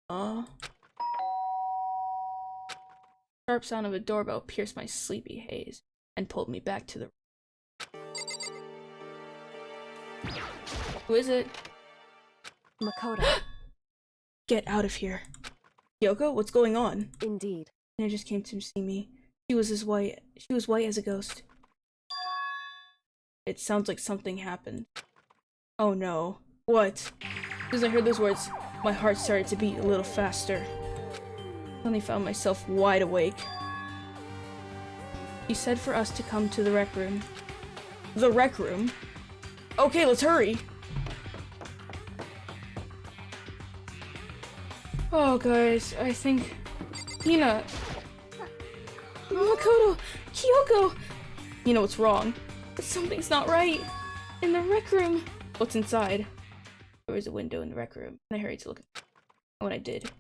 Sharp sound of a doorbell pierced my sleepy haze and pulled me back to the Who is it? Makoto. Get out of here. Kyoko, what's going on? Indeed. Tina just came to see me. She was white as a ghost. It sounds like something happened. Oh no. What? As I heard those words, my heart started to beat a little faster. I suddenly found myself wide awake. She said for us to come to the rec room. The rec room? Okay, let's hurry! Oh guys, I think... Hina... Makoto! Kyoko! You know what's wrong. Something's not right. In the rec room. What's inside? There was a window in the rec room, and I hurried to look. And when I did...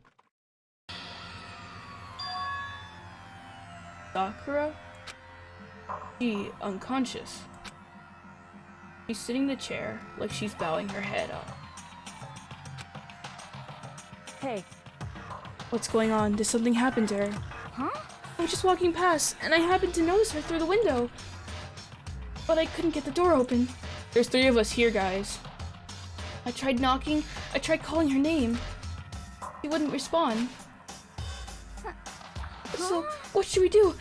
Sakura? She unconscious. She's sitting in the chair, like she's bowing her head up. Hey. What's going on? Did something happen to her? Huh? I was just walking past, and I happened to notice her through the window. But I couldn't get the door open. There's 3 of us here, guys. I tried knocking, I tried calling her name. She wouldn't respond. So, what should we do?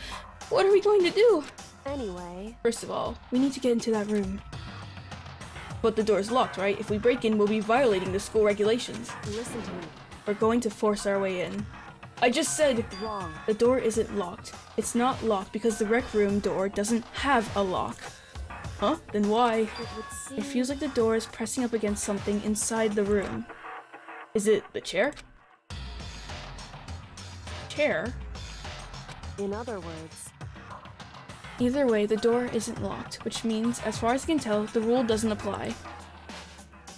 What are we going to do? Anyway... First of all, we need to get into that room. But the door's locked, right? If we break in, we'll be violating the school regulations. Listen to me. We're going to force our way in. I just said... Wrong. The door isn't locked. It's not locked because the rec room door doesn't have a lock. Huh? Then why? It feels like the door is pressing up against something inside the room. Is it the chair? Chair? In other words... Either way, the door isn't locked, which means, as far as I can tell, the rule doesn't apply.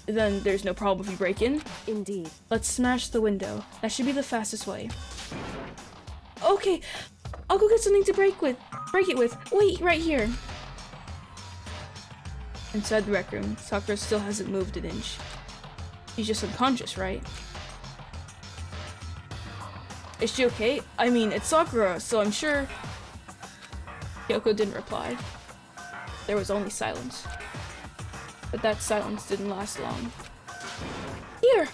Then there's no problem if you break in? Indeed. Let's smash the window. That should be the fastest way. Okay, I'll go get something to break it with. Wait, right here. Inside the rec room, Sakura still hasn't moved an inch. She's just unconscious, right? Is she okay? I mean, it's Sakura, so I'm sure... Kyoko didn't reply. There was only silence. But that silence didn't last long. Here!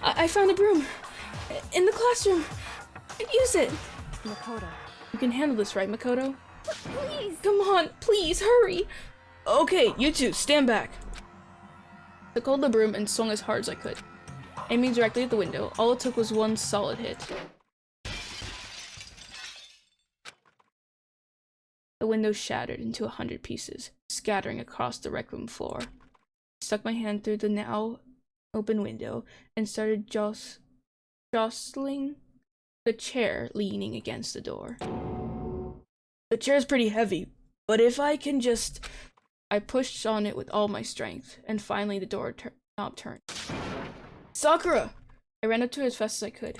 I found a broom! In the classroom! Use it! Makoto. You can handle this, right, Makoto? Please! Come on, please, hurry! Okay, you two, stand back! I took hold of the broom and swung as hard as I could. Aiming directly at the window, all it took was one solid hit. The window shattered into 100 pieces, scattering across the rec room floor. I stuck my hand through the now open window and started jostling the chair leaning against the door. The chair's pretty heavy, but if I can just... I pushed on it with all my strength, and finally the door knob turned. Sakura! I ran up to her as fast as I could.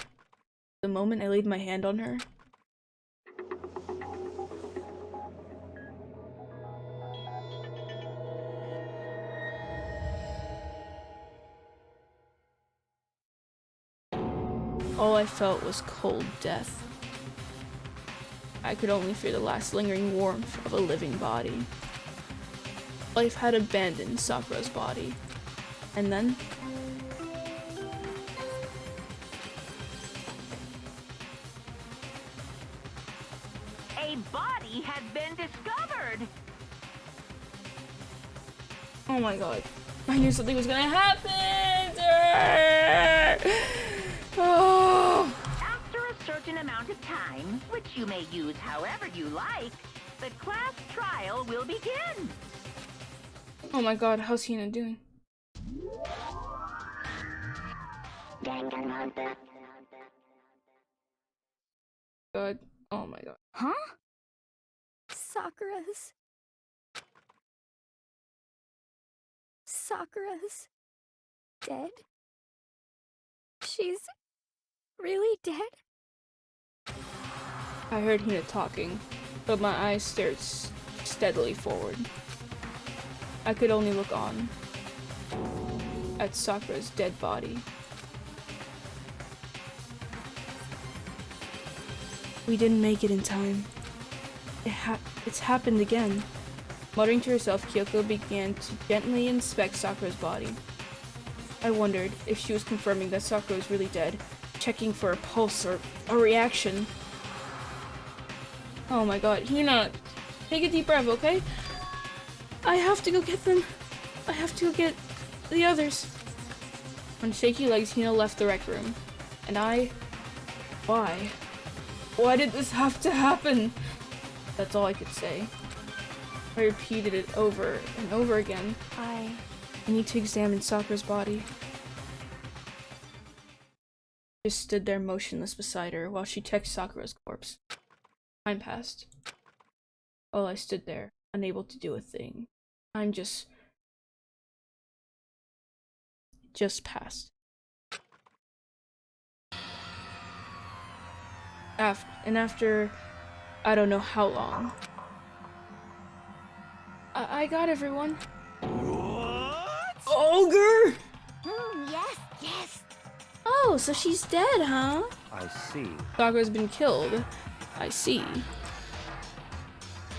The moment I laid my hand on her, all I felt was cold death. I could only feel the last lingering warmth of a living body. Life had abandoned Sakura's body. And then... A body has been discovered! Oh my god. I knew something was gonna happen! Oh. After a certain amount of time, which you may use however you like, the class trial will begin. Oh my god, how's Hina doing? Danganronpa. God. Oh my god. Huh? Sakura's dead? She's really dead? I heard Hina talking, but my eyes stared steadily forward. I could only look on at Sakura's dead body. We didn't make it in time. It's happened again. Muttering to herself, Kyoko began to gently inspect Sakura's body. I wondered if she was confirming that Sakura was really dead, checking for a pulse or a reaction. Oh my god, Hina, take a deep breath, okay? I have to go get them. I have to go get the others. On shaky legs, Hina left the rec room. And why? Why did this have to happen? That's all I could say. I repeated it over and over again. I need to examine Sakura's body. I just stood there motionless beside her while she checked Sakura's corpse. Time passed. While I stood there, unable to do a thing. Time just passed. After I don't know how long. I got everyone. What? Ogre! Yes. Oh, so she's dead, huh? I see. Sakura's been killed. I see.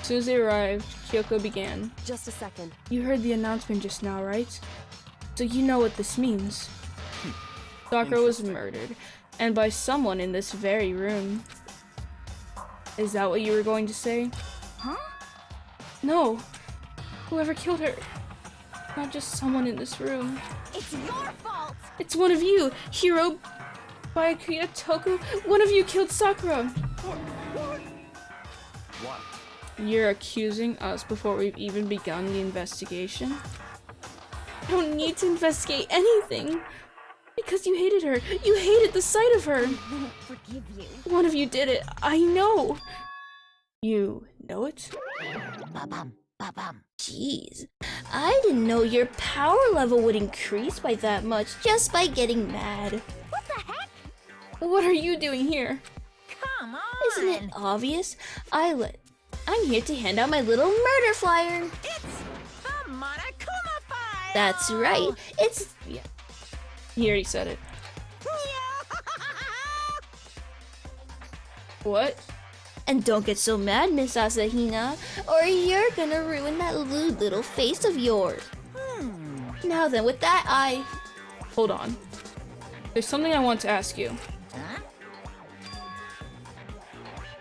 As soon as they arrived, Kyoko began. Just a second. You heard the announcement just now, right? So you know what this means. Sakura was murdered, and by someone in this very room. Is that what you were going to say? Huh? No. Whoever killed her. Not just someone in this room. It's your fault! It's one of you, Hiro Byakuya Toku. One of you killed Sakura. What? You're accusing us before we've even begun the investigation? I don't need to investigate anything. Because you hated her. You hated the sight of her. I won't forgive you. One of you did it. I know. You know it? Ba-bum, ba-bum. Jeez, I didn't know your power level would increase by that much just by getting mad. What the heck? What are you doing here? Come on! Isn't it obvious? I'm here to hand out my little murder flyer. It's the Monokuma file! That's right. It's... Yeah. He already said it. What? And don't get so mad, Miss Asahina, or you're gonna ruin that lewd little face of yours. Now then, with that, Hold on. There's something I want to ask you. Huh?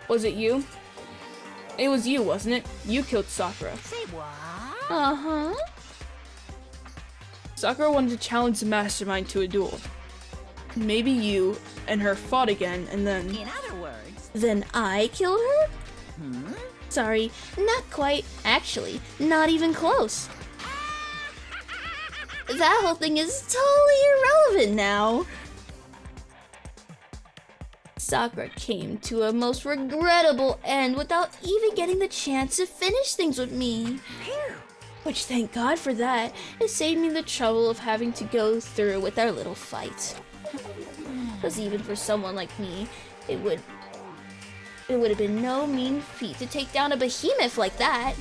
Was it you? It was you, wasn't it? You killed Sakura. Say what? Uh-huh. Sakura wanted to challenge the mastermind to a duel. Maybe you and her fought again, and then... In other words, Then I killed her? Sorry, not quite. Actually, not even close. That whole thing is totally irrelevant now. Sakura came to a most regrettable end without even getting the chance to finish things with me. Which, thank God for that, it saved me the trouble of having to go through with our little fight. Because even for someone like me, it would have been no mean feat to take down a behemoth like that.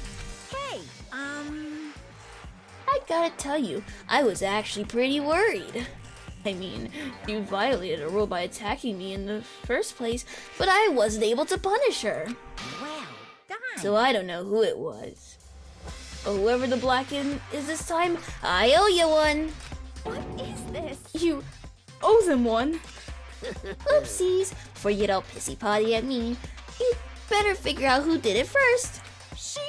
hey, I gotta tell you, I was actually pretty worried. I mean, you violated a rule by attacking me in the first place, but I wasn't able to punish her. well done. So I don't know who it was. But whoever the Blacken is this time, I owe you one. What is this? You owe them one. Oopsies, before you get all pissy potty at me, you better figure out who did it first. Shing!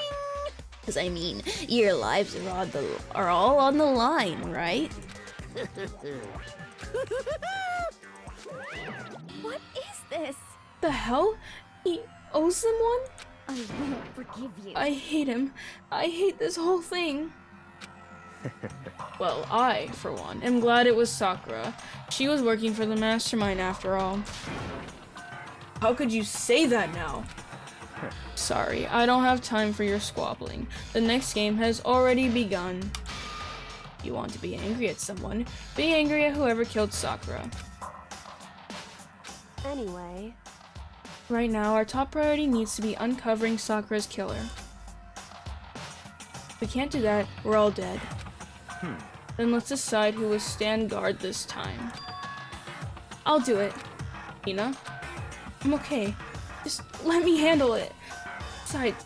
Cause I mean, your lives are all on the line, right? What is this? The hell? He owes them one? I won't forgive you. I hate him. I hate this whole thing. Well, I, for one, am glad it was Sakura. She was working for the mastermind after all. How could you say that now? Sorry, I don't have time for your squabbling. The next game has already begun. You want to be angry at someone, be angry at whoever killed Sakura. Anyway, Right now, our top priority needs to be uncovering Sakura's killer. If we can't do that, we're all dead. Then let's decide who will stand guard this time. I'll do it. Hina? I'm okay. Just let me handle it. Besides,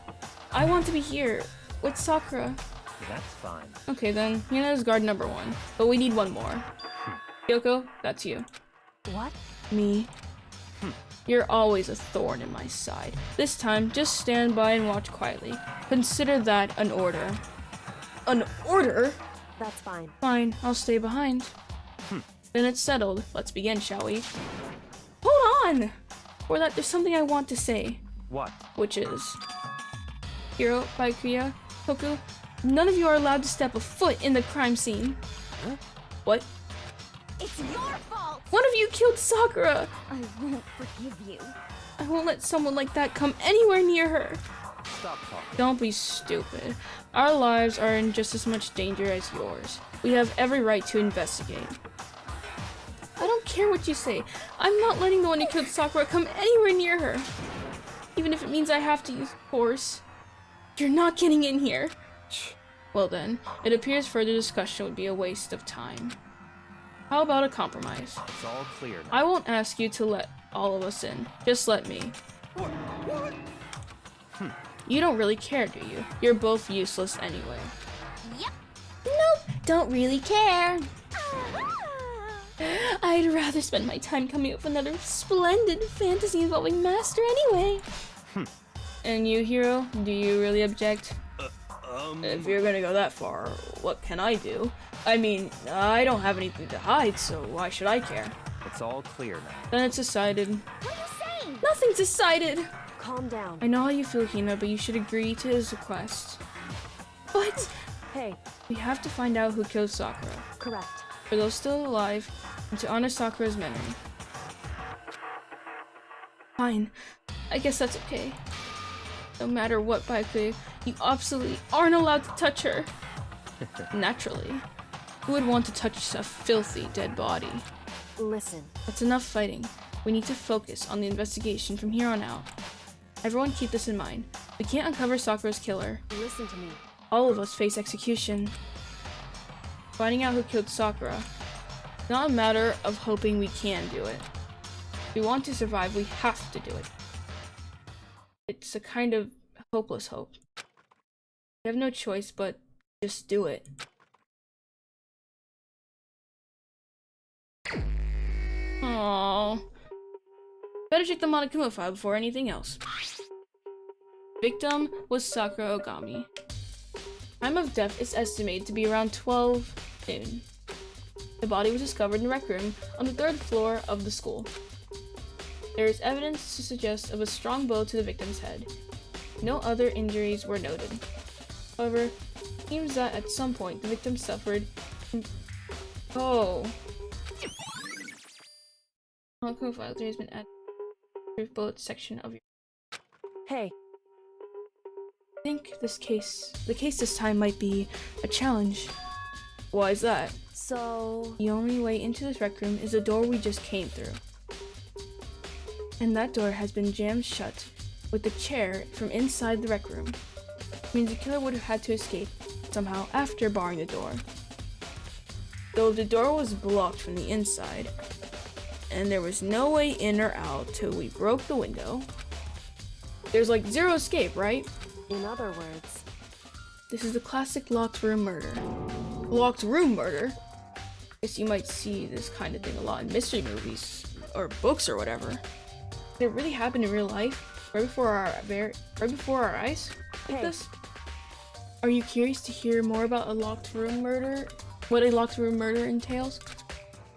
I want to be here with Sakura. That's fine. Okay then, Hina's guard number 1, but we need one more. Kyoko, that's you. What? Me. You're always a thorn in my side. This time, just stand by and watch quietly. Consider that an order. An order? That's fine. Fine, I'll stay behind. Then it's settled. Let's begin, shall we? Hold on! Before that, there's something I want to say. What? Which is... Hiro, Baikuya, Toku, none of you are allowed to step a foot in the crime scene. Huh? What? It's your fault! One of you killed Sakura! I won't forgive you. I won't let someone like that come anywhere near her. Stop talking. Don't be stupid. Our lives are in just as much danger as yours. We have every right to investigate. I don't care what you say. I'm not letting the one who killed Sakura come anywhere near her. Even if it means I have to use force. You're not getting in here. Well then, it appears further discussion would be a waste of time. How about a compromise? It's all clear now. I won't ask you to let all of us in. Just let me. What? You don't really care, do you? You're both useless anyway. Yep. Nope, don't really care. Ah. I'd rather spend my time coming up with another splendid fantasy involving Master anyway. And you, Hiro, do you really object? If you're gonna go that far, what can I do? I mean, I don't have anything to hide, so why should I care? It's all clear now. Then it's decided. What are you saying? Nothing's decided. Calm down. I know how you feel, Hina, but you should agree to his request. But Hey, We have to find out who killed Sakura, correct. for those still alive, and to honor Sakura's memory. Fine. I guess that's okay. No matter what, Baikui, you absolutely aren't allowed to touch her. Naturally. Who would want to touch a filthy dead body? Listen, That's enough fighting. We need to focus on the investigation from here on out. Everyone keep this in mind. We can't uncover Sakura's killer. listen to me. All of us face execution. Finding out who killed Sakura. Not a matter of hoping we can do it. If we want to survive, we have to do it. It's a kind of hopeless hope. We have no choice but just do it. Aww. Better check the Monokuma file before anything else. Victim was Sakura Ogami. Time of death is estimated to be around 12 noon. The body was discovered in the rec room on the 3rd floor of the school. There is evidence to suggest of a strong blow to the victim's head. No other injuries were noted. However, it seems that at some point the victim suffered. Oh. Monokuma file there has been added to the bullet section of your. Hey, I think the case this time might be a challenge. Why is that? so... The only way into this rec room is the door we just came through. And that door has been jammed shut with the chair from inside the rec room. It means the killer would have had to escape somehow after barring the door. Though the door was blocked from the inside, and there was no way in or out till we broke the window. There's like zero escape, right? In other words, This is the classic locked room murder. Locked room murder? Guess you might see this kind of thing a lot in mystery movies or books or whatever. Did it really happen in real life, right before our eyes, like Hey. this? Are you curious to hear more about a locked room murder? What a locked room murder entails?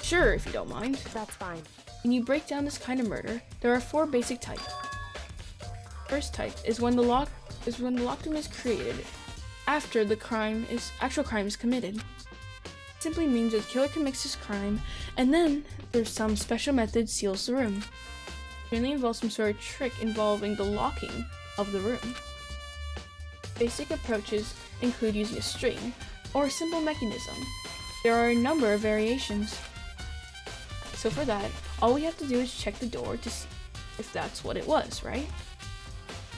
Sure, if you don't mind. that's fine. When you break down this kind of murder, there are 4 basic types. First type is when the locked room is created after the actual crime is committed. It simply means that the killer commits his crime, and then there's some special method seals the room. It generally involves some sort of trick involving the locking of the room. Basic approaches include using a string or a simple mechanism. There are a number of variations. So for that, all we have to do is check the door to see if that's what it was, right?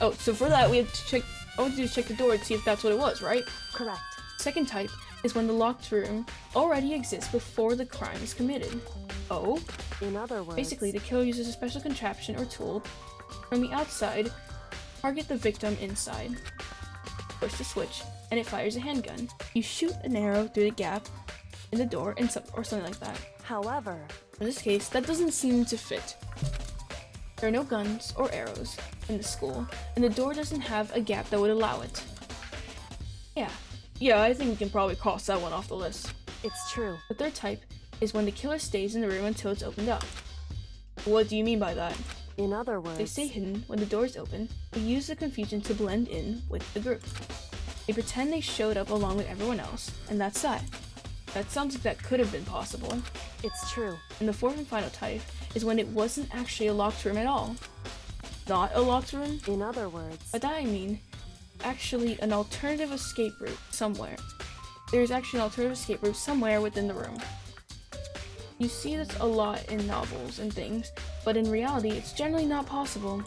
Oh, so for that we have to check. All we have to do is check the door to see if that's what it was, right? Correct. Second type is when the locked room already exists before the crime is committed. Oh? In other words... Basically, the killer uses a special contraption or tool From the outside, target the victim inside. Push the switch, and it fires a handgun. You shoot an arrow through the gap in the door or something like that. However, In this case, that doesn't seem to fit. There are no guns or arrows in the school, and the door doesn't have a gap that would allow it. Yeah, I think we can probably cross that one off the list. it's true. The third type is when the killer stays in the room until it's opened up. What do you mean by that? In other words, They stay hidden when the door is open. They use the confusion to blend in with the group. They pretend they showed up along with everyone else, and that's that. That sounds like that could have been possible. it's true. And the fourth and final type is when it wasn't actually a locked room at all. Not a locked room? In other words, By that I mean, actually an alternative escape route somewhere. There's actually an alternative escape route somewhere within the room. You see this a lot in novels and things, but in reality, it's generally not possible.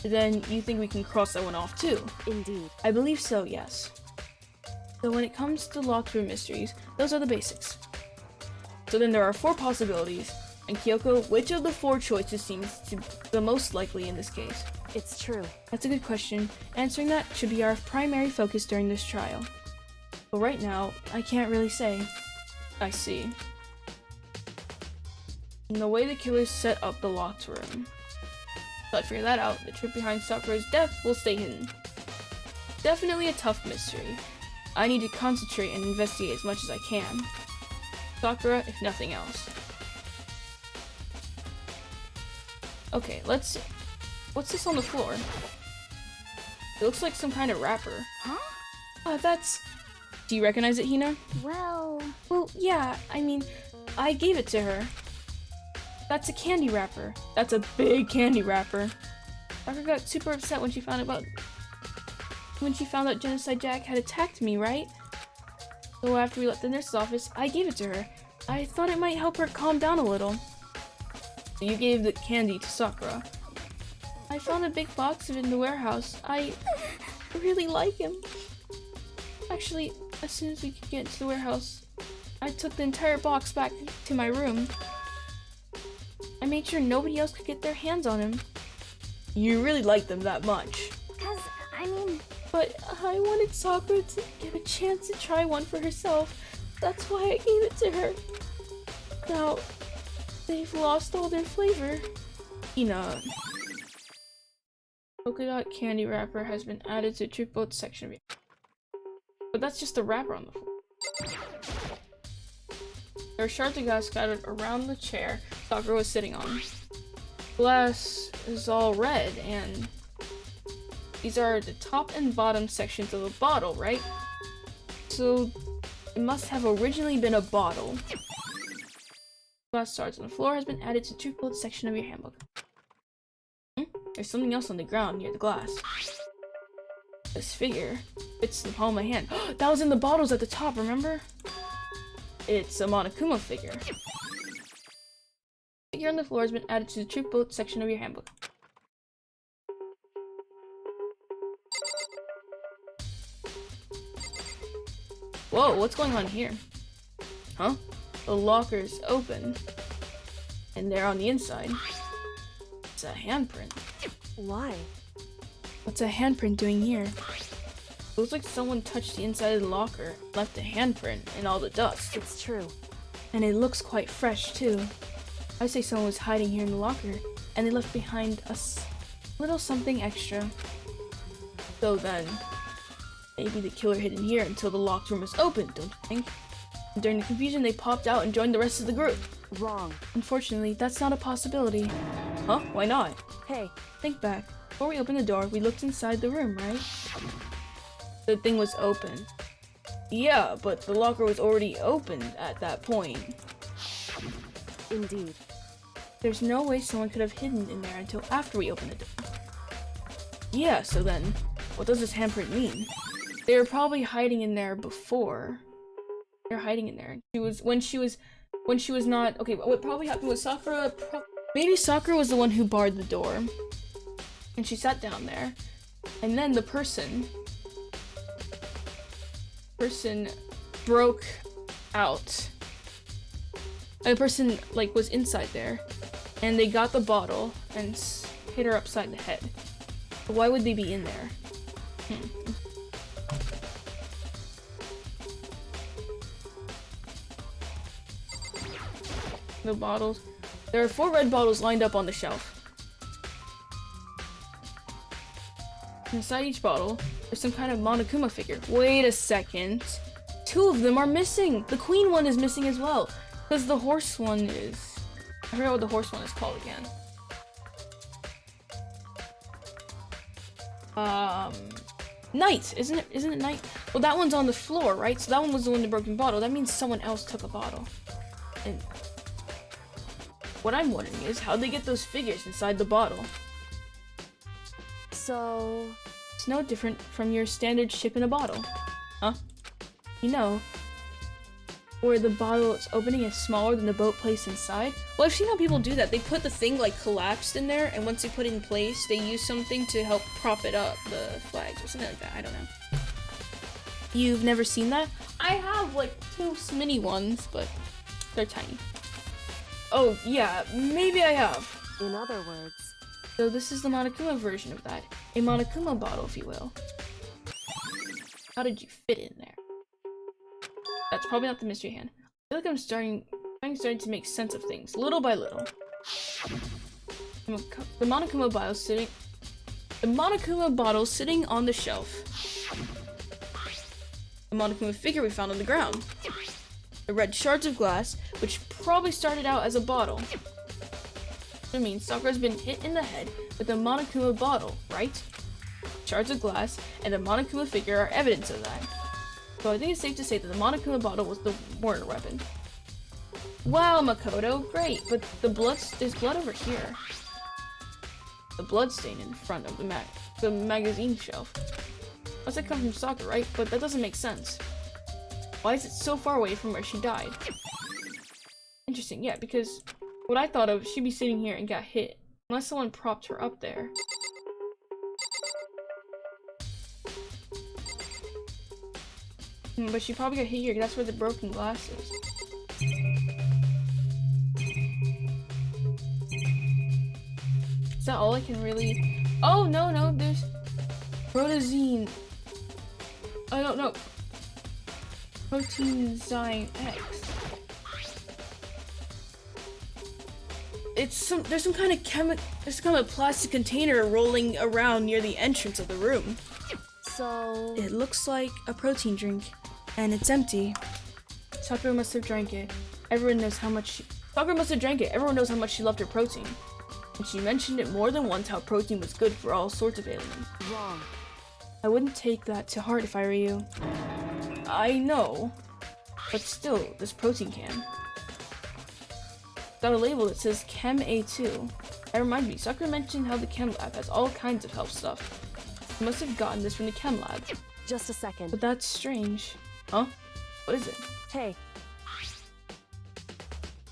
Then you think we can cross that one off too? indeed. I believe so, yes. So when it comes to locked room mysteries, those are the basics. So then there are 4 possibilities, and Kyoko, which of the 4 choices seems to be the most likely in this case? It's true. That's a good question. Answering that should be our primary focus during this trial. But right now, I can't really say. I see. And the way the killers set up the locked room. Till I figure that out, the truth behind Sakura's death will stay hidden. Definitely a tough mystery. I need to concentrate and investigate as much as I can. Sakura, if nothing else. Okay, let's see. What's this on the floor? It looks like some kind of wrapper. Huh? That's... Do you recognize it, Hina? Well, Well, yeah, I mean, I gave it to her. That's a candy wrapper. That's a big candy wrapper. Sakura got super upset when she found out Genocide Jack had attacked me, right? So after we left the nurse's office, I gave it to her. I thought it might help her calm down a little. So you gave the candy to Sakura. I found a big box of it in the warehouse. I really like him. Actually, as soon as we could get to the warehouse, I took the entire box back to my room. I made sure nobody else could get their hands on him. You really like them that much. because, I mean, But I wanted Sakura to get a chance to try one for herself. That's why I gave it to her. Now, they've lost all their flavor. Hina. Polka dot candy wrapper has been added to Triplet section of your... But that's just the wrapper on the floor. There are shards of glass scattered around the chair Sakura was sitting on. Glass is all red, and these are the top and bottom sections of a bottle, right? So it must have originally been a bottle. Glass shards on the floor has been added to Triplet section of your handbook. There's something else on the ground near the glass. This figure fits the palm of my hand. That was in the bottles at the top, remember? It's a Monokuma figure. The figure on the floor has been added to the troop boat section of your handbook. Whoa, what's going on here? Huh? The locker's open. And they're on the inside. It's a handprint. Why? What's a handprint doing here? It looks like someone touched the inside of the locker, left a handprint in all the dust. It's true. And it looks quite fresh too. I say someone was hiding here in the locker, and they left behind a little something extra. So then, maybe the killer hid in here until the locked room was open, don't you think? And during the confusion, they popped out and joined the rest of the group. Wrong. Unfortunately, that's not a possibility. Huh? Why not? Hey, Think back. Before we opened the door, we looked inside the room, right? The thing was open. Yeah, but the locker was already opened at that point. indeed. There's no way someone could have hidden in there until after we opened the door. Yeah, so then, what does this handprint mean? They were probably hiding in there before. They're hiding in there. When she was not, okay, what probably happened was Sakura, maybe Sakura was the one who barred the door. And she sat down there. And then the person broke out. And the person, like, was inside there. And they got the bottle and hit her upside the head. Why would they be in there? The bottles. There are 4 red bottles lined up on the shelf. Inside each bottle, there's some kind of Monokuma figure. Wait a second. 2 of them are missing! The queen one is missing as well. Because the horse one is... I forgot what the horse one is called again. Knight! Isn't it Knight? Well, that one's on the floor, right? So that one was the one with the broken bottle. That means someone else took a bottle. And what I'm wondering is, how'd they get those figures inside the bottle? So... It's no different from your standard ship in a bottle. Huh? You know, where the bottle's opening is smaller than the boat placed inside? Well, I've seen how people do that. They put the thing, like, collapsed in there, and once they put it in place, they use something to help prop it up, the flags, or something like that. I don't know. You've never seen that? I have, like, 2 mini ones, but they're tiny. Oh, yeah, maybe I have. In other words... So this is the Monokuma version of that. A Monokuma bottle, if you will. How did you fit in there? That's probably not the mystery hand. I feel like I'm starting to make sense of things, little by little. The Monokuma bottle sitting on the shelf. The Monokuma figure we found on the ground. The red shards of glass, which probably started out as a bottle. I mean, Sakura's been hit in the head with a Monokuma bottle, right? Shards of glass and the Monokuma figure are evidence of that. So I think it's safe to say that the Monokuma bottle was the murder weapon. Wow, Makoto, great, but there's blood over here. The blood stain in front of the magazine shelf. Must have come from Sakura, right? But that doesn't make sense. Why is it so far away from where she died? Interesting, yeah, because what I thought of, she'd be sitting here and got hit. Unless someone propped her up there. But she probably got hit here, 'cause that's where the broken glass is. Is that all I can really... Oh, no, there's... Protozine. I don't know. Proteinzyme X. There's some kind of plastic container rolling around near the entrance of the room. So... It looks like a protein drink, and it's empty. Sakura must have drank it. Sakura must have drank it. Everyone knows how much she loved her protein. And she mentioned it more than once how protein was good for all sorts of ailments. Wrong. I wouldn't take that to heart if I were you. I know, but still, this protein can. Got a label that says Chem A2. That reminds me, Sakura mentioned how the Chem Lab has all kinds of health stuff. You must have gotten this from the Chem Lab. Just a second. But that's strange. Huh? What is it? Hey.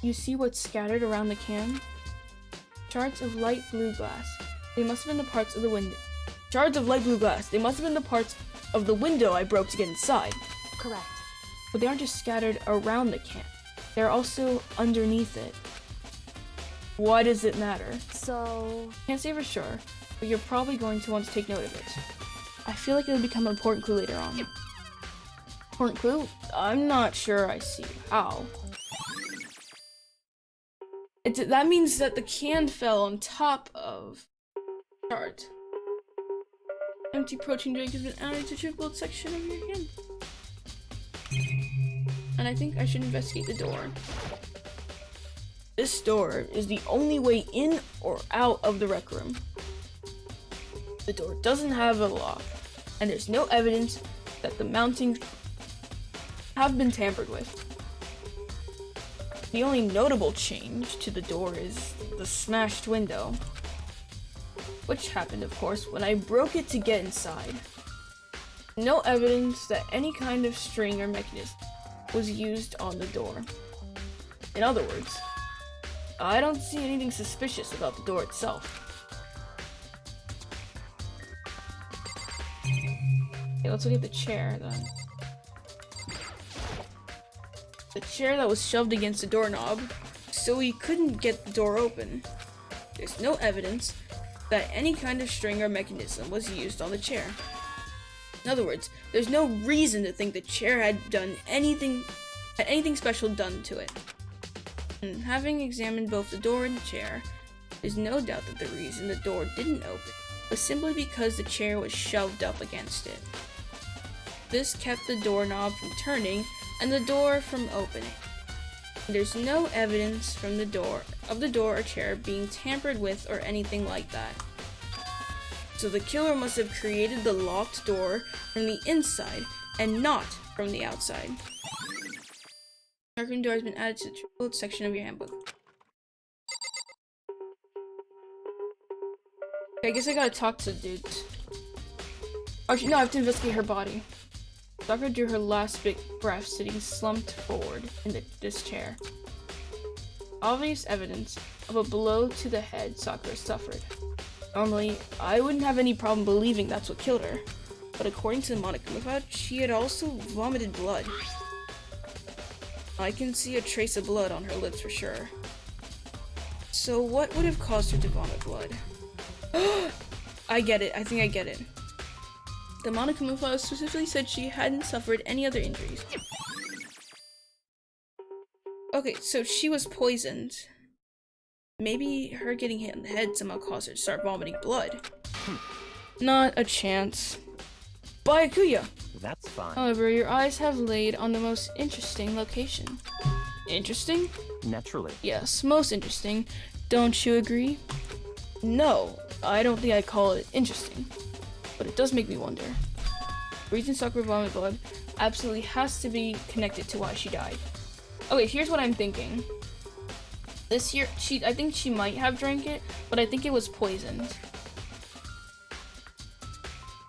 You see what's scattered around the can? Shards of light blue glass. They must have been the parts of the window. Shards of light blue glass. They must have been the parts of the window I broke to get inside. Correct. But they aren't just scattered around the can. They're also underneath it. Why does it matter? So... Can't say for sure, but you're probably going to want to take note of it. I feel like it'll become an important clue later on. Important clue? I'm not sure I see how. That means that the can fell on top of chart. Empty protein drink has been added to your blood section of your can. And I think I should investigate the door. This door is the only way in or out of the rec room. The door doesn't have a lock, and there's no evidence that the mountings have been tampered with. The only notable change to the door is the smashed window, which happened, of course, when I broke it to get inside. No evidence that any kind of string or mechanism was used on the door. In other words, I don't see anything suspicious about the door itself. Okay, let's look at the chair then. The chair that was shoved against the doorknob, so we couldn't get the door open. There's no evidence that any kind of string or mechanism was used on the chair. In other words, there's no reason to think the chair had anything special done to it. And having examined both the door and the chair, there's no doubt that the reason the door didn't open was simply because the chair was shoved up against it. This kept the doorknob from turning and the door from opening. There's no evidence from the door or chair being tampered with or anything like that. So the killer must have created the locked door from the inside and not from the outside. Darkened door has been added to the triple section of your handbook. Okay, I guess I gotta talk to the dudes. Actually, no, I have to investigate her body. Sakura drew her last big breath, sitting slumped forward in this chair. Obvious evidence of a blow to the head Sakura suffered. Normally, I wouldn't have any problem believing that's what killed her, but according to the Monokuma, she had also vomited blood. I can see a trace of blood on her lips for sure. So what would have caused her to vomit blood? I get it. I think I get it. The Monokuma file specifically said she hadn't suffered any other injuries. Okay, so she was poisoned. Maybe her getting hit in the head somehow caused her to start vomiting blood. Not a chance. Byakuya! That's fine. However, your eyes have laid on the most interesting location. Interesting? Naturally. Yes, most interesting. Don't you agree? No, I don't think I'd call it interesting. But it does make me wonder. The reason Sakura vomited blood absolutely has to be connected to why she died. Okay, here's what I'm thinking. This year, I think she might have drank it, but I think it was poisoned.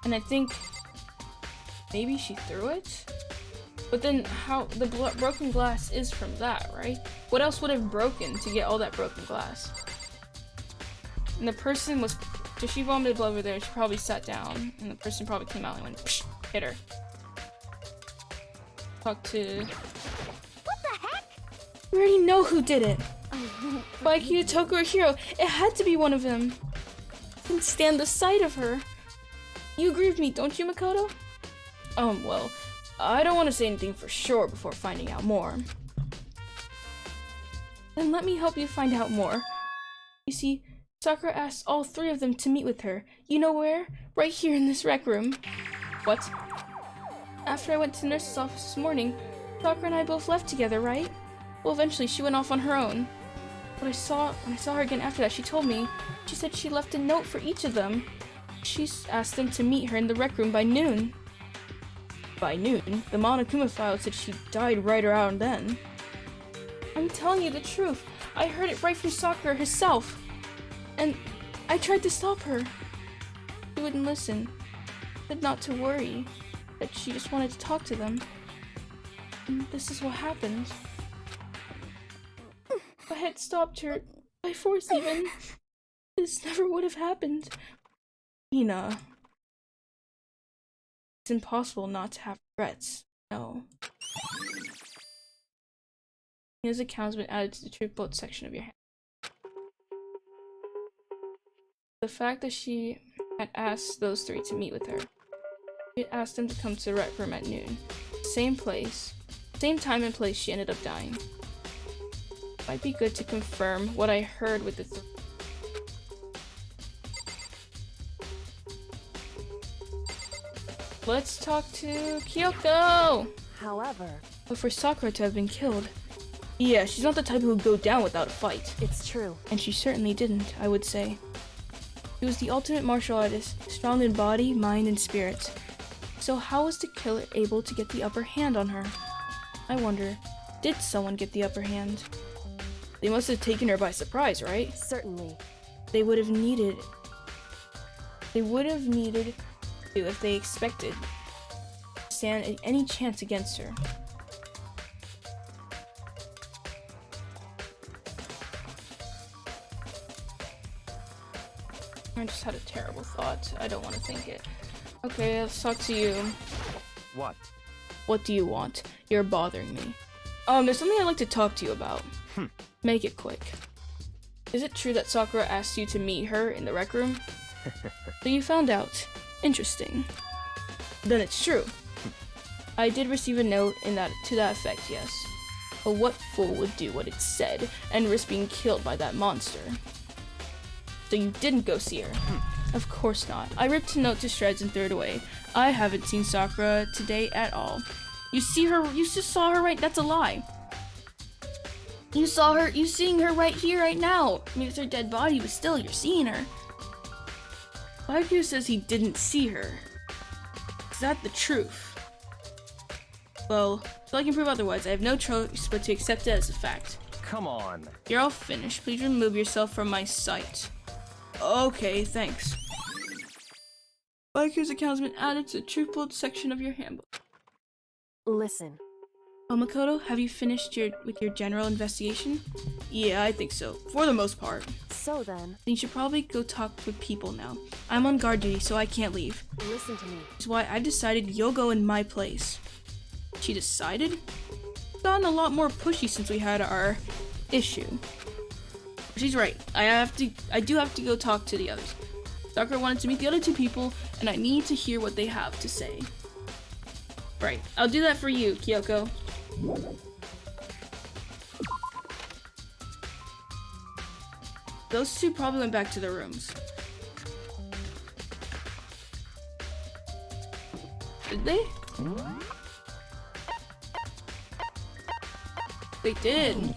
And I think maybe she threw it? But then how, the broken glass is from that, right? What else would have broken to get all that broken glass? And the person was, so she vomited blood over there, she probably sat down, and the person probably came out and went, psh, hit her. Talk to... What the heck? We already know who did it! Byakuya, Toku, or Hiro, it had to be one of them. I couldn't stand the sight of her. You agree with me, don't you, Makoto? Well, I don't want to say anything for sure before finding out more. Then let me help you find out more. You see, Sakura asked all three of them to meet with her. You know where? Right here in this rec room. What? After I went to the nurse's office this morning, Sakura and I both left together, right? Well, eventually she went off on her own. But when I saw her again after that, she told me, she said she left a note for each of them. She asked them to meet her in the rec room by noon. By noon, the Monokuma file said she died right around then. I'm telling you the truth. I heard it right from Sakura herself. And I tried to stop her. She wouldn't listen. Said not to worry. That she just wanted to talk to them. And this is what happened. If I had stopped her, by force even, this never would have happened. Hina. It's impossible not to have regrets. No. Hina's account has been added to the truth boat section of your hand. The fact that she had asked those three to meet with her. She had asked them to come to the rec room at noon. Same place, same time and place she ended up dying. Might be good to confirm what I heard with the Let's talk to Kyoko! However, But for Sakura to have been killed, yeah, she's not the type who would go down without a fight. it's true. And she certainly didn't, I would say. She was the ultimate martial artist, strong in body, mind, and spirit. So how was the killer able to get the upper hand on her? I wonder, did someone get the upper hand? They must have taken her by surprise, right? Certainly. They would have needed to if they expected to stand any chance against her. I just had a terrible thought. I don't want to think it. Okay, let's talk to you. What? What do you want? You're bothering me. There's something I'd like to talk to you about. Make it quick. Is it true that Sakura asked you to meet her in the rec room? So you found out. Interesting. Then it's true. I did receive a note to that effect, yes. But what fool would do what it said and risk being killed by that monster? So you didn't go see her? Of course not. I ripped a note to shreds and threw it away. I haven't seen Sakura today at all. You just saw her right? That's a lie. You seeing her right here, right now. I mean, it's her dead body, but still, you're seeing her. Wagyu says he didn't see her. Is that the truth? Well, until I can prove otherwise, I have no choice but to accept it as a fact. Come on. You're all finished. Please remove yourself from my sight. Okay, thanks. Wagyu's account has been added to the truthful section of your handbook. Listen. Makoto, have you finished with your general investigation? Yeah, I think so. For the most part. So then. Then you should probably go talk with people now. I'm on guard duty, so I can't leave. Listen to me. That's why I've decided you'll go in my place. She decided? Gotten a lot more pushy since we had our issue. She's right. I do have to go talk to the others. Sakura wanted to meet the other two people, and I need to hear what they have to say. Right. I'll do that for you, Kyoko. Those two probably went back to their rooms. Did they? They did.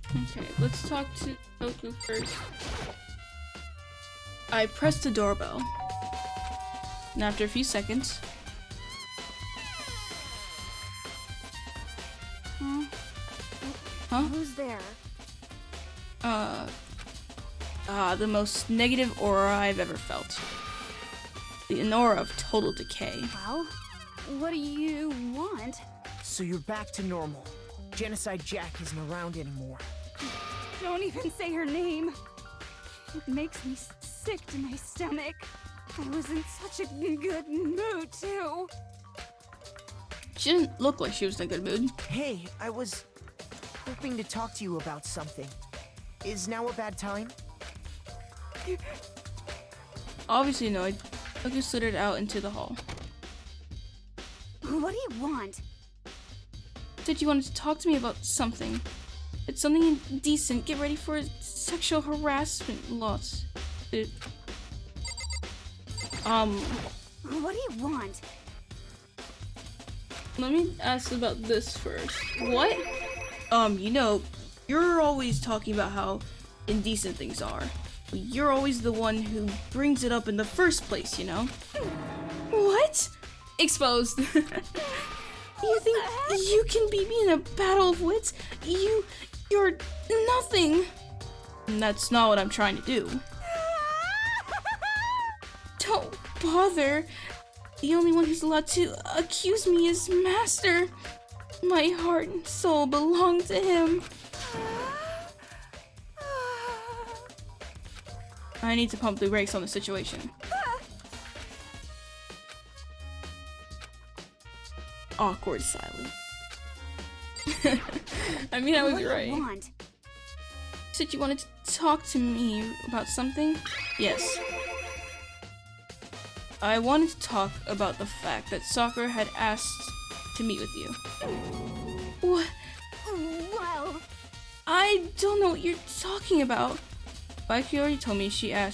Okay, let's talk to Goku first. I pressed the doorbell. And after a few seconds... Huh? Who's there? The most negative aura I've ever felt. An aura of total decay. Well, what do you want? So you're back to normal. Genocide Jack isn't around anymore. Don't even say her name. It makes me sick to my stomach. I was in such a good mood, too. She didn't look like she was in a good mood. Hey, I was hoping to talk to you about something. Is now a bad time? Obviously no, Goku slithered out into the hall. What do you want? Said you wanted to talk to me about something. It's something indecent. Get ready for sexual harassment laws. What do you want? Let me ask about this first. What? You know, you're always talking about how indecent things are. You're always the one who brings it up in the first place, you know? What? Exposed. You think you can beat me in a battle of wits? You're nothing. And that's not what I'm trying to do. Don't bother. The only one who's allowed to accuse me is Master. My heart and soul belong to him. I need to pump the brakes on the situation. Awkward silence. I mean, I was right. What do you want? You said you wanted to talk to me about something? Yes. I wanted to talk about the fact that Sakura had asked to meet with you. What? Well... I don't know what you're talking about. Baiki already told me she had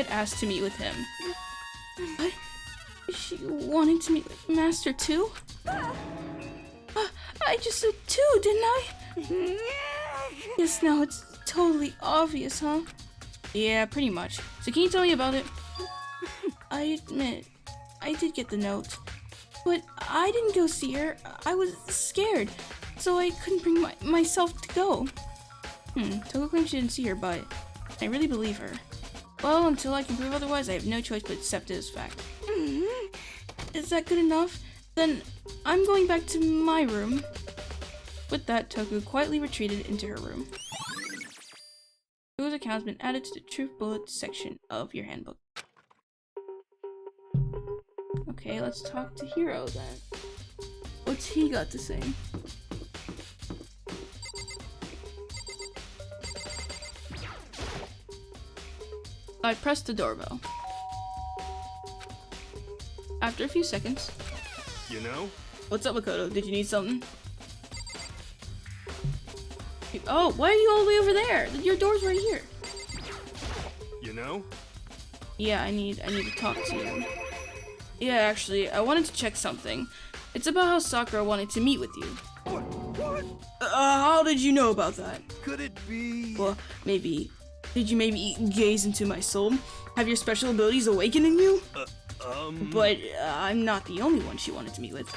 asked to meet with him. What? She wanted to meet with Master too? I just said two, didn't I? Yes, now it's totally obvious, huh? Yeah, pretty much. So can you tell me about it? I admit, I did get the note. But I didn't go see her. I was scared, so I couldn't bring myself to go. Toko claims she didn't see her, but I really believe her. Well, until I can prove otherwise, I have no choice but to accept it as fact. Is that good enough? Then I'm going back to my room. With that, Toku quietly retreated into her room. Toku's account has been added to the Truth Bullet section of your handbook. Okay, let's talk to Hiro then. What's he got to say? I pressed the doorbell. After a few seconds... You know? What's up, Makoto? Did you need something? Oh, why are you all the way over there? Your door's right here. You know? Yeah, I need to talk to you. Yeah, actually, I wanted to check something. It's about how Sakura wanted to meet with you. What? How did you know about that? Could it be? Well, maybe... Did you maybe gaze into my soul? Have your special abilities awakened in you? But I'm not the only one she wanted to meet with.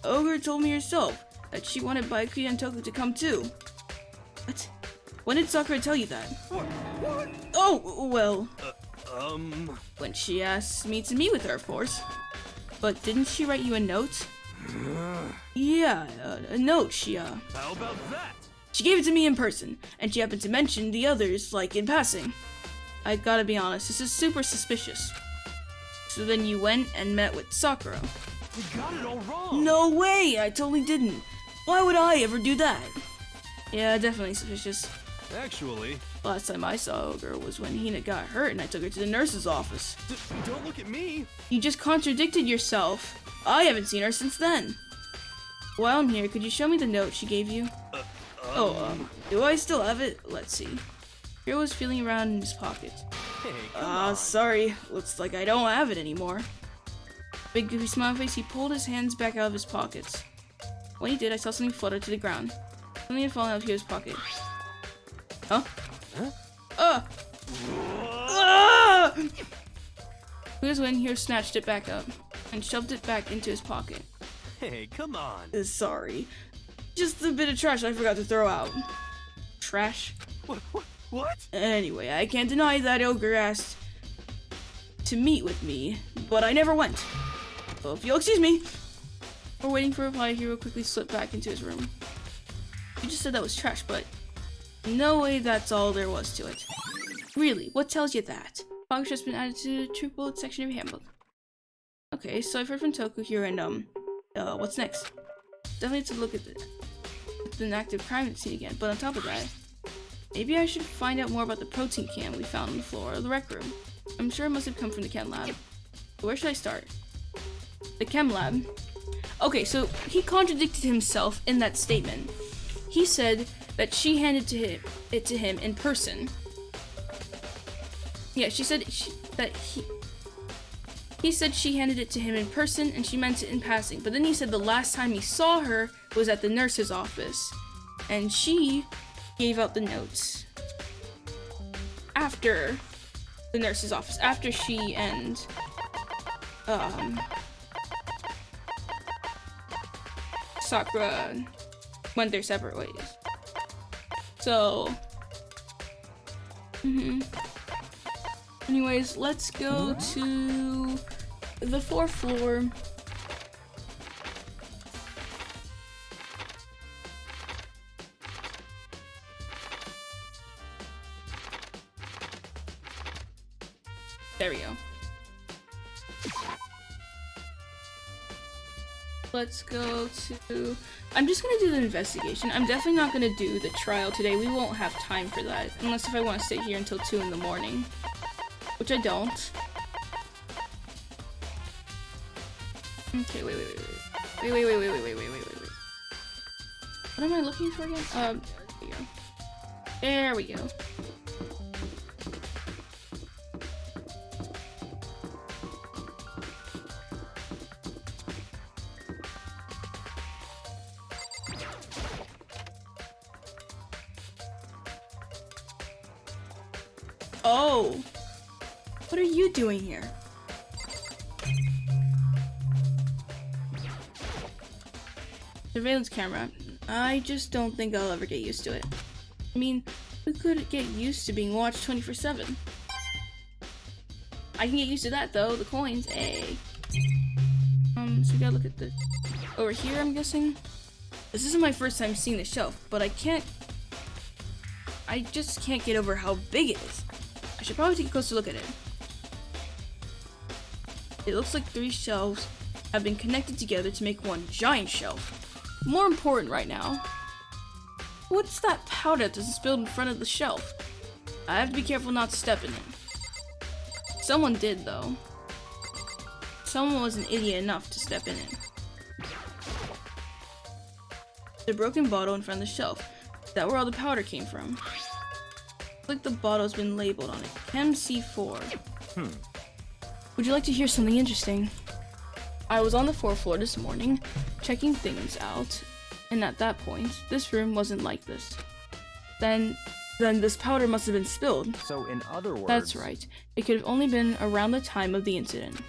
Ogre told me herself that she wanted Byakuya and Toku to come too. What? When did Sakura tell you that? What? Oh, well... When she asked me to meet with her, of course. But didn't she write you a note? Yeah, a note. How about that? She gave it to me in person, and she happened to mention the others, like, in passing. I gotta be honest, this is super suspicious. So then you went and met with Sakura. You got it all wrong! No way! I totally didn't. Why would I ever do that? Yeah, definitely suspicious. Actually... Last time I saw Ogre was when Hina got hurt and I took her to the nurse's office. Don't look at me! You just contradicted yourself. I haven't seen her since then. While I'm here, could you show me the note she gave you? Do I still have it? Let's see. Hiro was feeling around in his pocket. Hey, come on. Sorry. Looks like I don't have it anymore. Big goofy smile face, he pulled his hands back out of his pockets. When he did, I saw something flutter to the ground. Something had fallen out of Hiro's pocket. Huh? Here's when Hiro snatched it back up and shoved it back into his pocket. Hey, come on. Sorry. Just a bit of trash I forgot to throw out. Trash? What? Anyway, I can't deny that Ogre asked to meet with me, but I never went. So if you'll excuse me. We're waiting for a reply, Hiro quickly slipped back into his room. You just said that was trash, but no way that's all there was to it. Really, what tells you that? Progress has been added to the True Bullet section of your handbook. Okay, so I've heard from Toku here, and what's next? Definitely to look at an active crime scene again, but on top of that, maybe I should find out more about the protein can we found on the floor of the rec room. I'm sure it must have come from the chem lab. But where should I start? The chem lab? Okay, so he contradicted himself in that statement. He said that she handed it to him in person. Yeah, she said he said she handed it to him in person and she meant it in passing. But then he said the last time he saw her was at the nurse's office. And she gave out the notes after the nurse's office. After she and Sakura went their separate ways. So anyways, let's go to the 4th floor. There we go. Let's go to... I'm just gonna do the investigation. I'm definitely not gonna do the trial today. We won't have time for that. Unless if I want to stay here until 2 in the morning. Which I don't. Okay, wait. What am I looking for again? There we go. Oh! What are you doing here? Surveillance camera. I just don't think I'll ever get used to it. I mean, who could get used to being watched 24/7? I can get used to that though, the coins, hey. gotta look at this. Over here, I'm guessing? This isn't my first time seeing the shelf, but I just can't get over how big it is. I should probably take a closer look at it. It looks like 3 shelves have been connected together to make one giant shelf. More important right now, what's that powder that's spilled in front of the shelf? I have to be careful not to step in it. Someone did, though. Someone was an idiot enough to step in it. The broken bottle in front of the shelf. Is that where all the powder came from? Looks like the bottle's been labeled on it. Chem C4. Would you like to hear something interesting? I was on the 4th floor this morning, checking things out, and at that point, this room wasn't like this. Then this powder must have been spilled. So in other words... That's right. It could have only been around the time of the incident.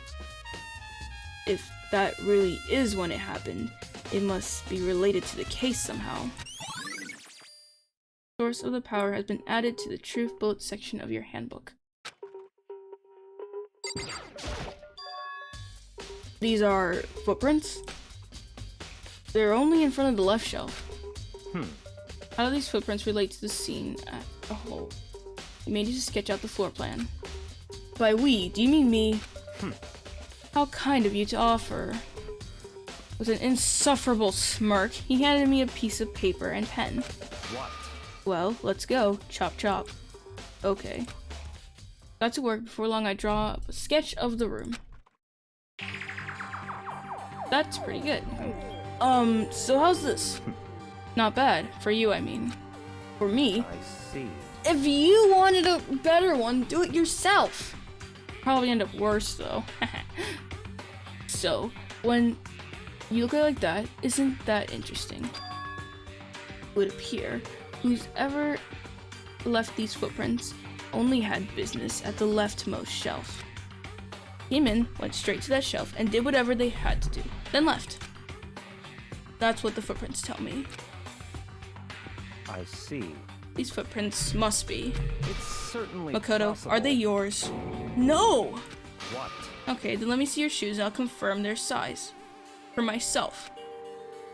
If that really is when it happened, it must be related to the case somehow. Source of the powder has been added to the truth bullet section of your handbook. These are footprints? They're only in front of the left shelf. How do these footprints relate to the scene as a whole? You may need to sketch out the floor plan. By we, do you mean me? How kind of you to offer. With an insufferable smirk, he handed me a piece of paper and pen. What? Well, let's go. Chop chop. Okay. Got to work. Before long I draw up a sketch of the room. That's pretty good. So how's this? Not bad. For you, I mean. For me, I see. if you wanted a better one, do it yourself. Probably end up worse, though. So, when you look at it like that, isn't that interesting? It would appear who's ever left these footprints only had business at the leftmost shelf. Came in, went straight to that shelf, and did whatever they had to do, then left. That's what the footprints tell me. I see. These footprints must be. It's certainly Makoto, possible. are they yours? No! What? Okay, then let me see your shoes and I'll confirm their size. For myself.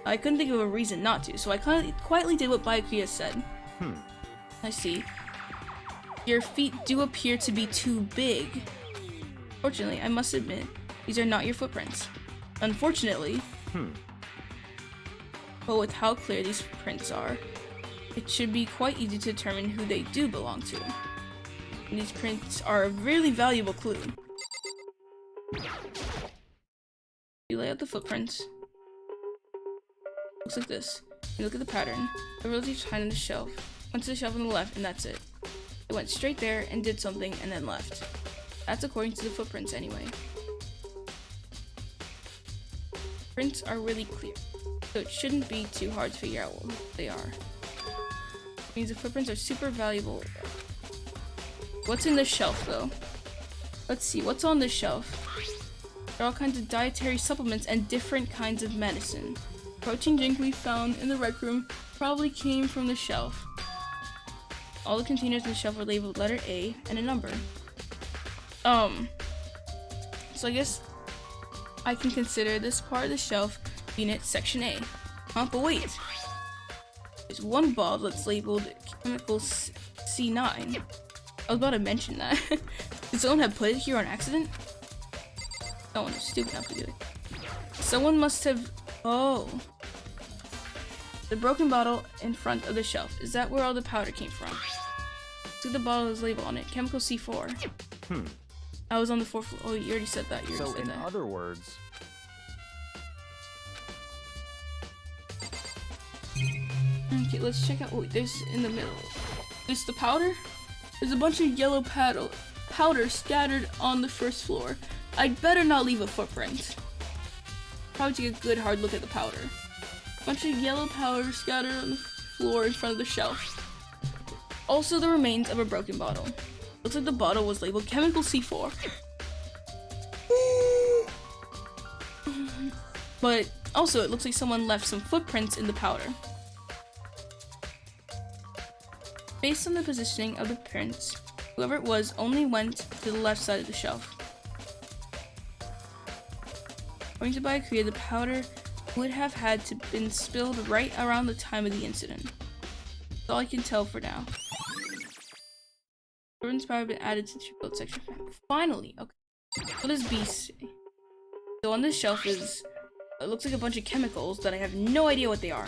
I couldn't think of a reason not to, so I quietly did what Byakuya said. I see. Your feet do appear to be too big. Fortunately, I must admit, these are not your footprints. Unfortunately. But with how clear these prints are, it should be quite easy to determine who they do belong to. And these prints are a really valuable clue. You lay out the footprints. Looks like this. You look at the pattern. The rose behind the shelf. Went to the shelf on the left, and that's it. It went straight there and did something and then left. That's according to the footprints anyway. Prints are really clear, so it shouldn't be too hard to figure out what they are. It means the footprints are super valuable. What's in this shelf though? Let's see, what's on this shelf? There are all kinds of dietary supplements and different kinds of medicine. Protein drink we found in the rec room probably came from the shelf. All the containers on the shelf are labeled letter A and a number. So I guess I can consider this part of the shelf unit section A. But wait. There's one bottle that's labeled chemical C9. I was about to mention that. Did someone have put it here on accident? Someone was stupid enough to do it. Someone must have... Oh. The broken bottle in front of the shelf. Is that where all the powder came from? See the bottle is labeled on it. Chemical C4. I was on the 4th floor. Oh, you already said that. You already So said in that. other words... Okay, let's check out what there's in the middle. There's the powder. There's a bunch of yellow powder scattered on the 1st floor. I'd better not leave a footprint. Probably take a good hard look at the powder. Bunch of yellow powder scattered on the floor in front of the shelf. Also the remains of a broken bottle. Looks like the bottle was labeled chemical C4. But also it looks like someone left some footprints in the powder. Based on the positioning of the prints, whoever it was only went to the left side of the shelf. According to Byakuya, the powder would have had to been spilled right around the time of the incident. That's all I can tell for now. Jordan's powder had been added to the build section. Finally, okay. What does B say? So on this shelf is, it looks like a bunch of chemicals that I have no idea what they are.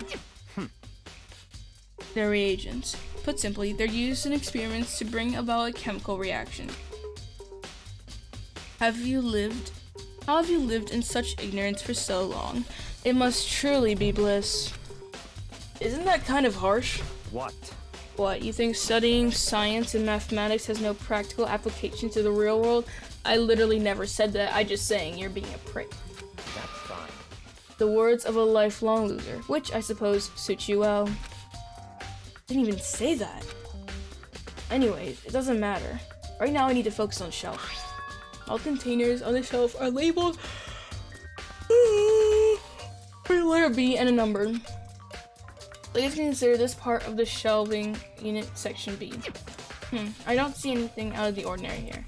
They're reagents. Put simply, they're used in experiments to bring about a chemical reaction. How have you lived in such ignorance for so long? It must truly be bliss. Isn't that kind of harsh? What? What, you think studying science and mathematics has no practical application to the real world? I literally never said that, I just saying you're being a prick. That's fine. The words of a lifelong loser, which I suppose suits you well. Didn't even say that. Anyways, it doesn't matter. Right now I need to focus on the shelf. All containers on the shelf are labeled with a letter B and a number. Please consider this part of the shelving unit section B. I don't see anything out of the ordinary here.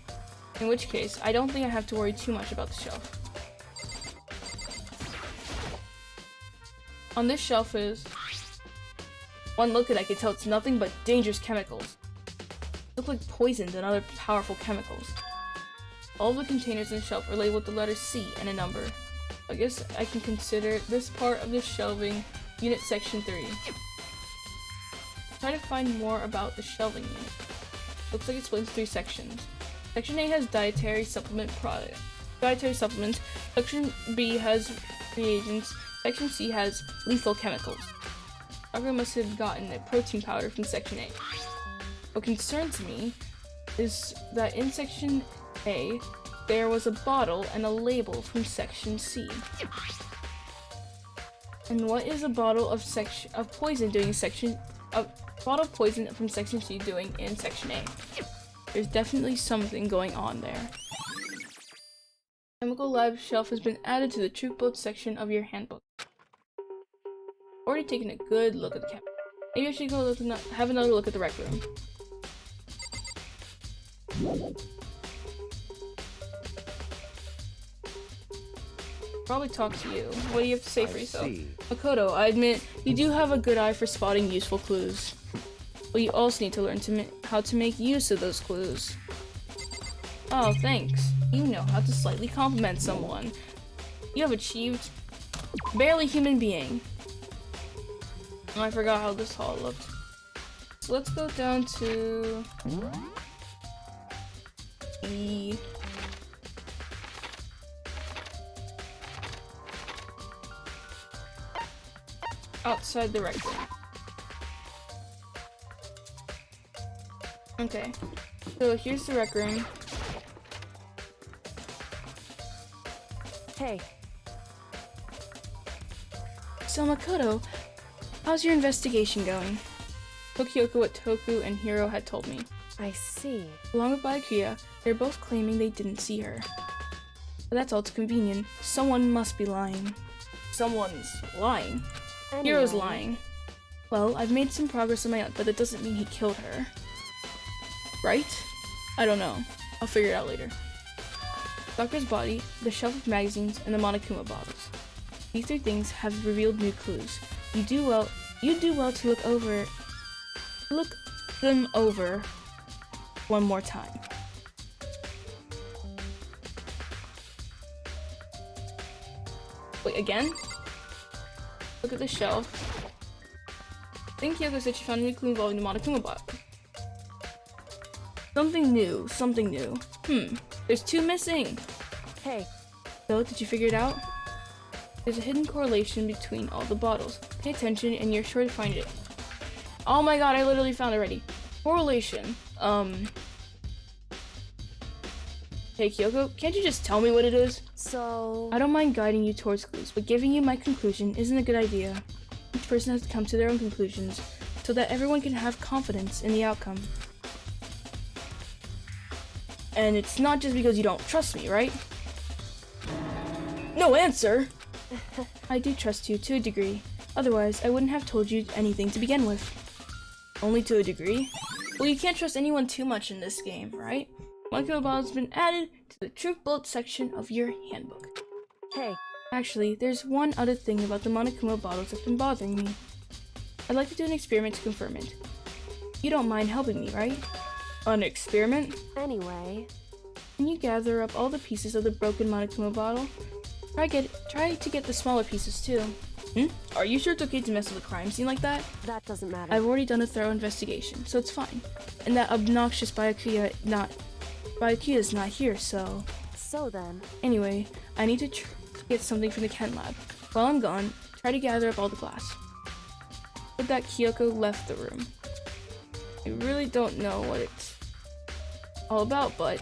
In which case, I don't think I have to worry too much about the shelf. On this shelf is... One look at it, I can tell it's nothing but dangerous chemicals. Look like poisons and other powerful chemicals. All the containers on the shelf are labeled with the letter C and a number. I guess I can consider this part of the shelving unit section 3. Try to find more about the shelving unit. Looks like it's split into 3 sections. Section A has dietary supplements. Section B has reagents. Section C has lethal chemicals. Sakura must have gotten a protein powder from Section A. What concerns me is that in Section A, there was a bottle and a label from Section C. And what is a bottle of poison doing in Section from Section C doing in Section A? There's definitely something going on there. Chemical lab shelf has been added to the troop build section of your handbook. Already taken a good look at the camera. Maybe I should go have another look at the rec room. Probably talk to you. What do you have to say for yourself? Makoto, I admit, you do have a good eye for spotting useful clues. But you also need to learn how to make use of those clues. Oh, thanks. You know how to slightly compliment someone. You have achieved barely human being. Oh, I forgot how this hall looked. So let's go down to E. Outside the rec room. Okay, so here's the rec room. Hey. So Makoto, how's your investigation going? Tokiyoko, what Toku and Hiro had told me. I see. Along with Byakuya, they're both claiming they didn't see her. But that's all too convenient. Someone must be lying. Someone's lying. Anyway. Hiro's lying. Well, I've made some progress on my own, but that doesn't mean he killed her. Right? I don't know. I'll figure it out later. Sakura's body, the shelf of magazines, and the Monokuma bottles. These 3 things have revealed new clues. You do well to look them over one more time. Wait, again? Look at the shelf. I think Kyoko said she found a new clue involving the Monokuma bottle. Something new. There's 2 missing! Hey. So, did you figure it out? There's a hidden correlation between all the bottles. Pay attention and you're sure to find it. Oh my god, I literally found it already. Correlation. Hey Kyoko, can't you just tell me what it is? So... I don't mind guiding you towards clues, but giving you my conclusion isn't a good idea. Each person has to come to their own conclusions, so that everyone can have confidence in the outcome. And it's not just because you don't trust me, right? No answer! I do trust you to a degree. Otherwise, I wouldn't have told you anything to begin with. Only to a degree? Well, you can't trust anyone too much in this game, right? Monokuma bottle has been added to the troop bullet section of your handbook. Hey. Actually, there's one other thing about the Monokuma bottles that's been bothering me. I'd like to do an experiment to confirm it. You don't mind helping me, right? An experiment? Anyway, Can you gather up all the pieces of the broken Monokuma bottle? Try to get the smaller pieces too. Are you sure it's okay to mess with a crime scene like that? that doesn't matter. I've already done a thorough investigation, so it's fine. And that obnoxious Byakuya is not here, so... So then, Anyway, I need to get something from the Ken lab. While I'm gone, try to gather up all the glass. With that, Kyoko left the room. I really don't know what it's all about, but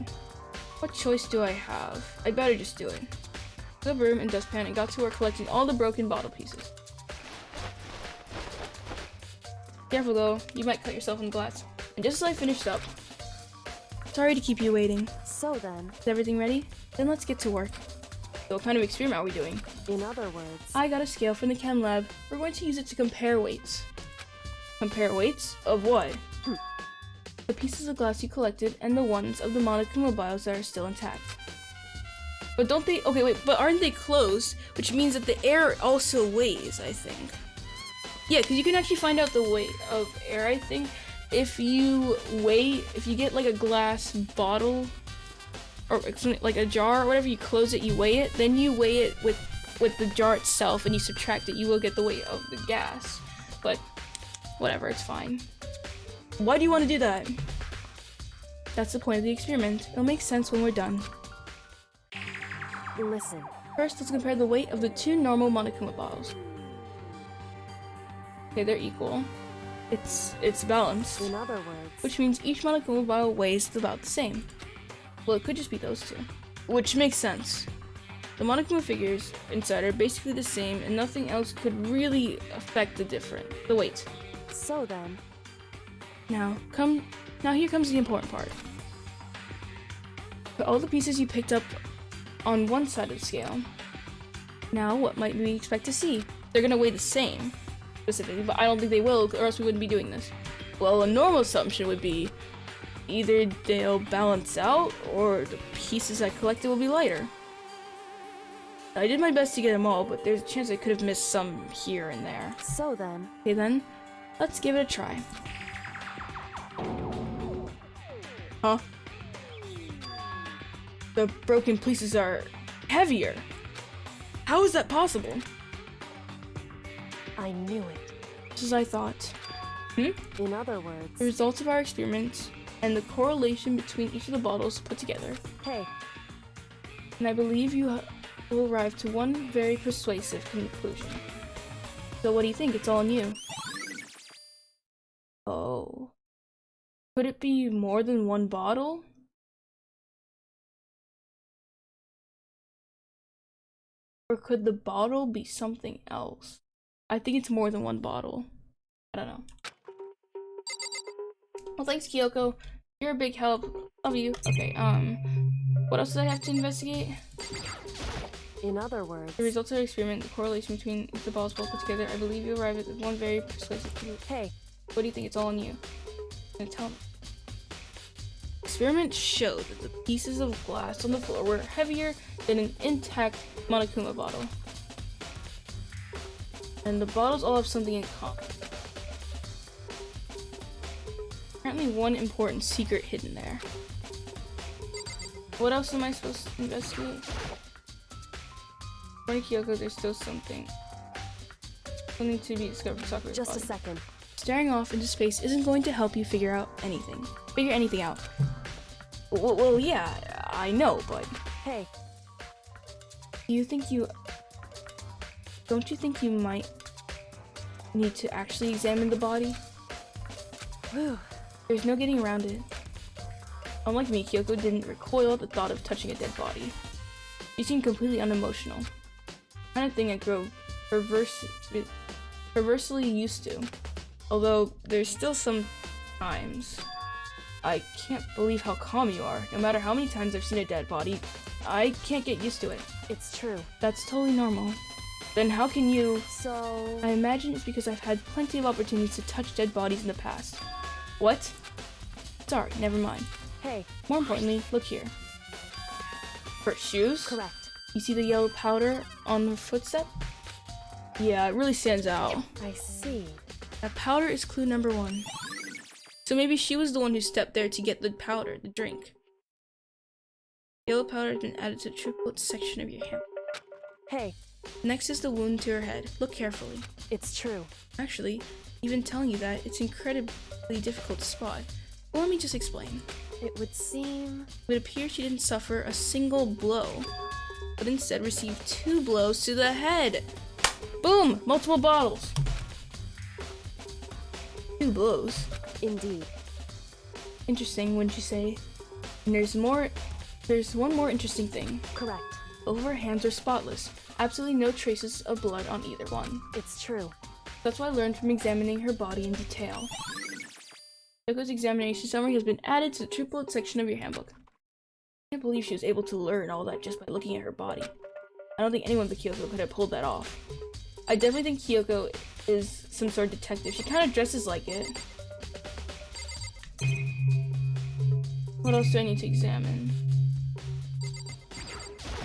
what choice do I have? I better just do it. The broom and dustpan and got to work collecting all the broken bottle pieces. Careful though, you might cut yourself in the glass. And just as I finished up, sorry to keep you waiting. so then, Is everything ready? Then let's get to work. So what kind of experiment are we doing? in other words, I got a scale from the chem lab. We're going to use it to compare weights. Compare weights? Of what? The pieces of glass you collected and the ones of the Monokuma bottles that are still intact. But don't they- okay wait, but aren't they closed? Which means that the air also weighs, I think. Yeah, because you can actually find out the weight of air, I think, if you get like a glass bottle, or like a jar or whatever, you close it, you weigh it, then you weigh it with the jar itself and you subtract it, you will get the weight of the gas. But whatever, it's fine. Why do you want to do that? That's the point of the experiment. It'll make sense when we're done. listen. First, let's compare the weight of the two normal Monokuma bottles. Okay, they're equal. It's balanced, In other words, which means each Monokuma bottle weighs about the same. Well, it could just be those two, which makes sense. The Monokuma figures inside are basically the same, and nothing else could really affect the weight. so then, Now here comes the important part. Put all the pieces you picked up on one side of the scale. Now, what might we expect to see? They're gonna weigh the same, specifically, but I don't think they will, or else we wouldn't be doing this. Well, a normal assumption would be either they'll balance out, or the pieces I collected will be lighter. I did my best to get them all, but there's a chance I could have missed some here and there. so then, Okay then, let's give it a try. Huh? The broken pieces are heavier. How is that possible? I knew it. Just as I thought. In other words, The results of our experiments and the correlation between each of the bottles put together. hey, And I believe you will arrive to one very persuasive conclusion. So what do you think? It's all on you. Oh. Could it be more than one bottle? Or could the bottle be something else? I think it's more than one bottle. I don't know. Well, thanks, Kyoko. You're a big help. Love you. Okay, what else do I have to investigate? in other words, The results of our experiment, the correlation between the balls both put together, I believe you arrive at one very persuasive conclusion. hey, What do you think? It's all on you. And tell me. Experiments showed that the pieces of glass on the floor were heavier than an intact Monokuma bottle. And the bottles all have something in common. Apparently one important secret hidden there. What else am I supposed to investigate? According to Kyoko, there's still something to be discovered for Sakura's just a body. second. Staring off into space isn't going to help you figure anything out. Well, yeah, I know, but Hey, don't you think you might need to actually examine the body? whew, There's no getting around it. Unlike me, Kyoko didn't recoil at the thought of touching a dead body. She seemed completely unemotional. Kind of thing I grow perversely used to. Although there's still some times I can't believe how calm you are. No matter how many times I've seen a dead body, I can't get used to it. it's true. That's totally normal. Then how can you... So, I imagine it's because I've had plenty of opportunities to touch dead bodies in the past. What? Sorry, never mind. hey, More importantly, look here. For shoes? correct. You see the yellow powder on the footstep? Yeah, it really stands out. I see. That powder is clue number 1. So maybe she was the one who stepped there to get the powder, the drink. Yellow powder has been added to the triplet section of your hand. Hey, Next is the wound to her head. Look carefully. it's true. Actually, even telling you that, it's incredibly difficult to spot. Well, let me just explain. It would seem... It would appear she didn't suffer a single blow, but instead received 2 blows to the head. Boom! Multiple bottles. 2 blows. Indeed. Interesting, wouldn't you say? And there's one more interesting thing. Correct. Both of her hands are spotless. Absolutely no traces of blood on either one. It's true. That's what I learned from examining her body in detail. Kyoko's examination summary has been added to the triplet section of your handbook. I can't believe she was able to learn all that just by looking at her body. I don't think anyone but Kyoko could have pulled that off. I definitely think Kyoko is some sort of detective. She kind of dresses like it. What else do I need to examine?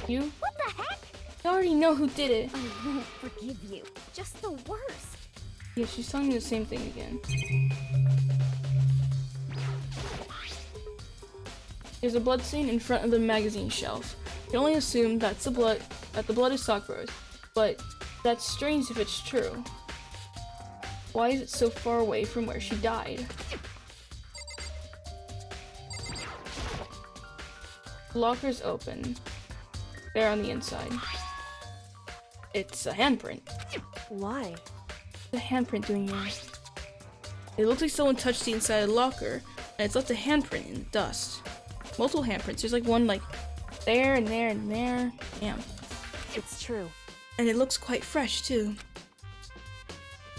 You? What the heck? I already know who did it. I won't forgive you. Just the worst. Yeah, she's telling me the same thing again. There's a blood stain in front of the magazine shelf. You can only assume that the blood is Sakura's, but that's strange if it's true. Why is it so far away from where she died? The locker's open. There on the inside. It's a handprint. Why? The handprint doing it. It looks like someone touched the inside of the locker, and it's left a handprint in the dust. Multiple handprints. There's like one like there and there and there. Damn. It's true. And it looks quite fresh too.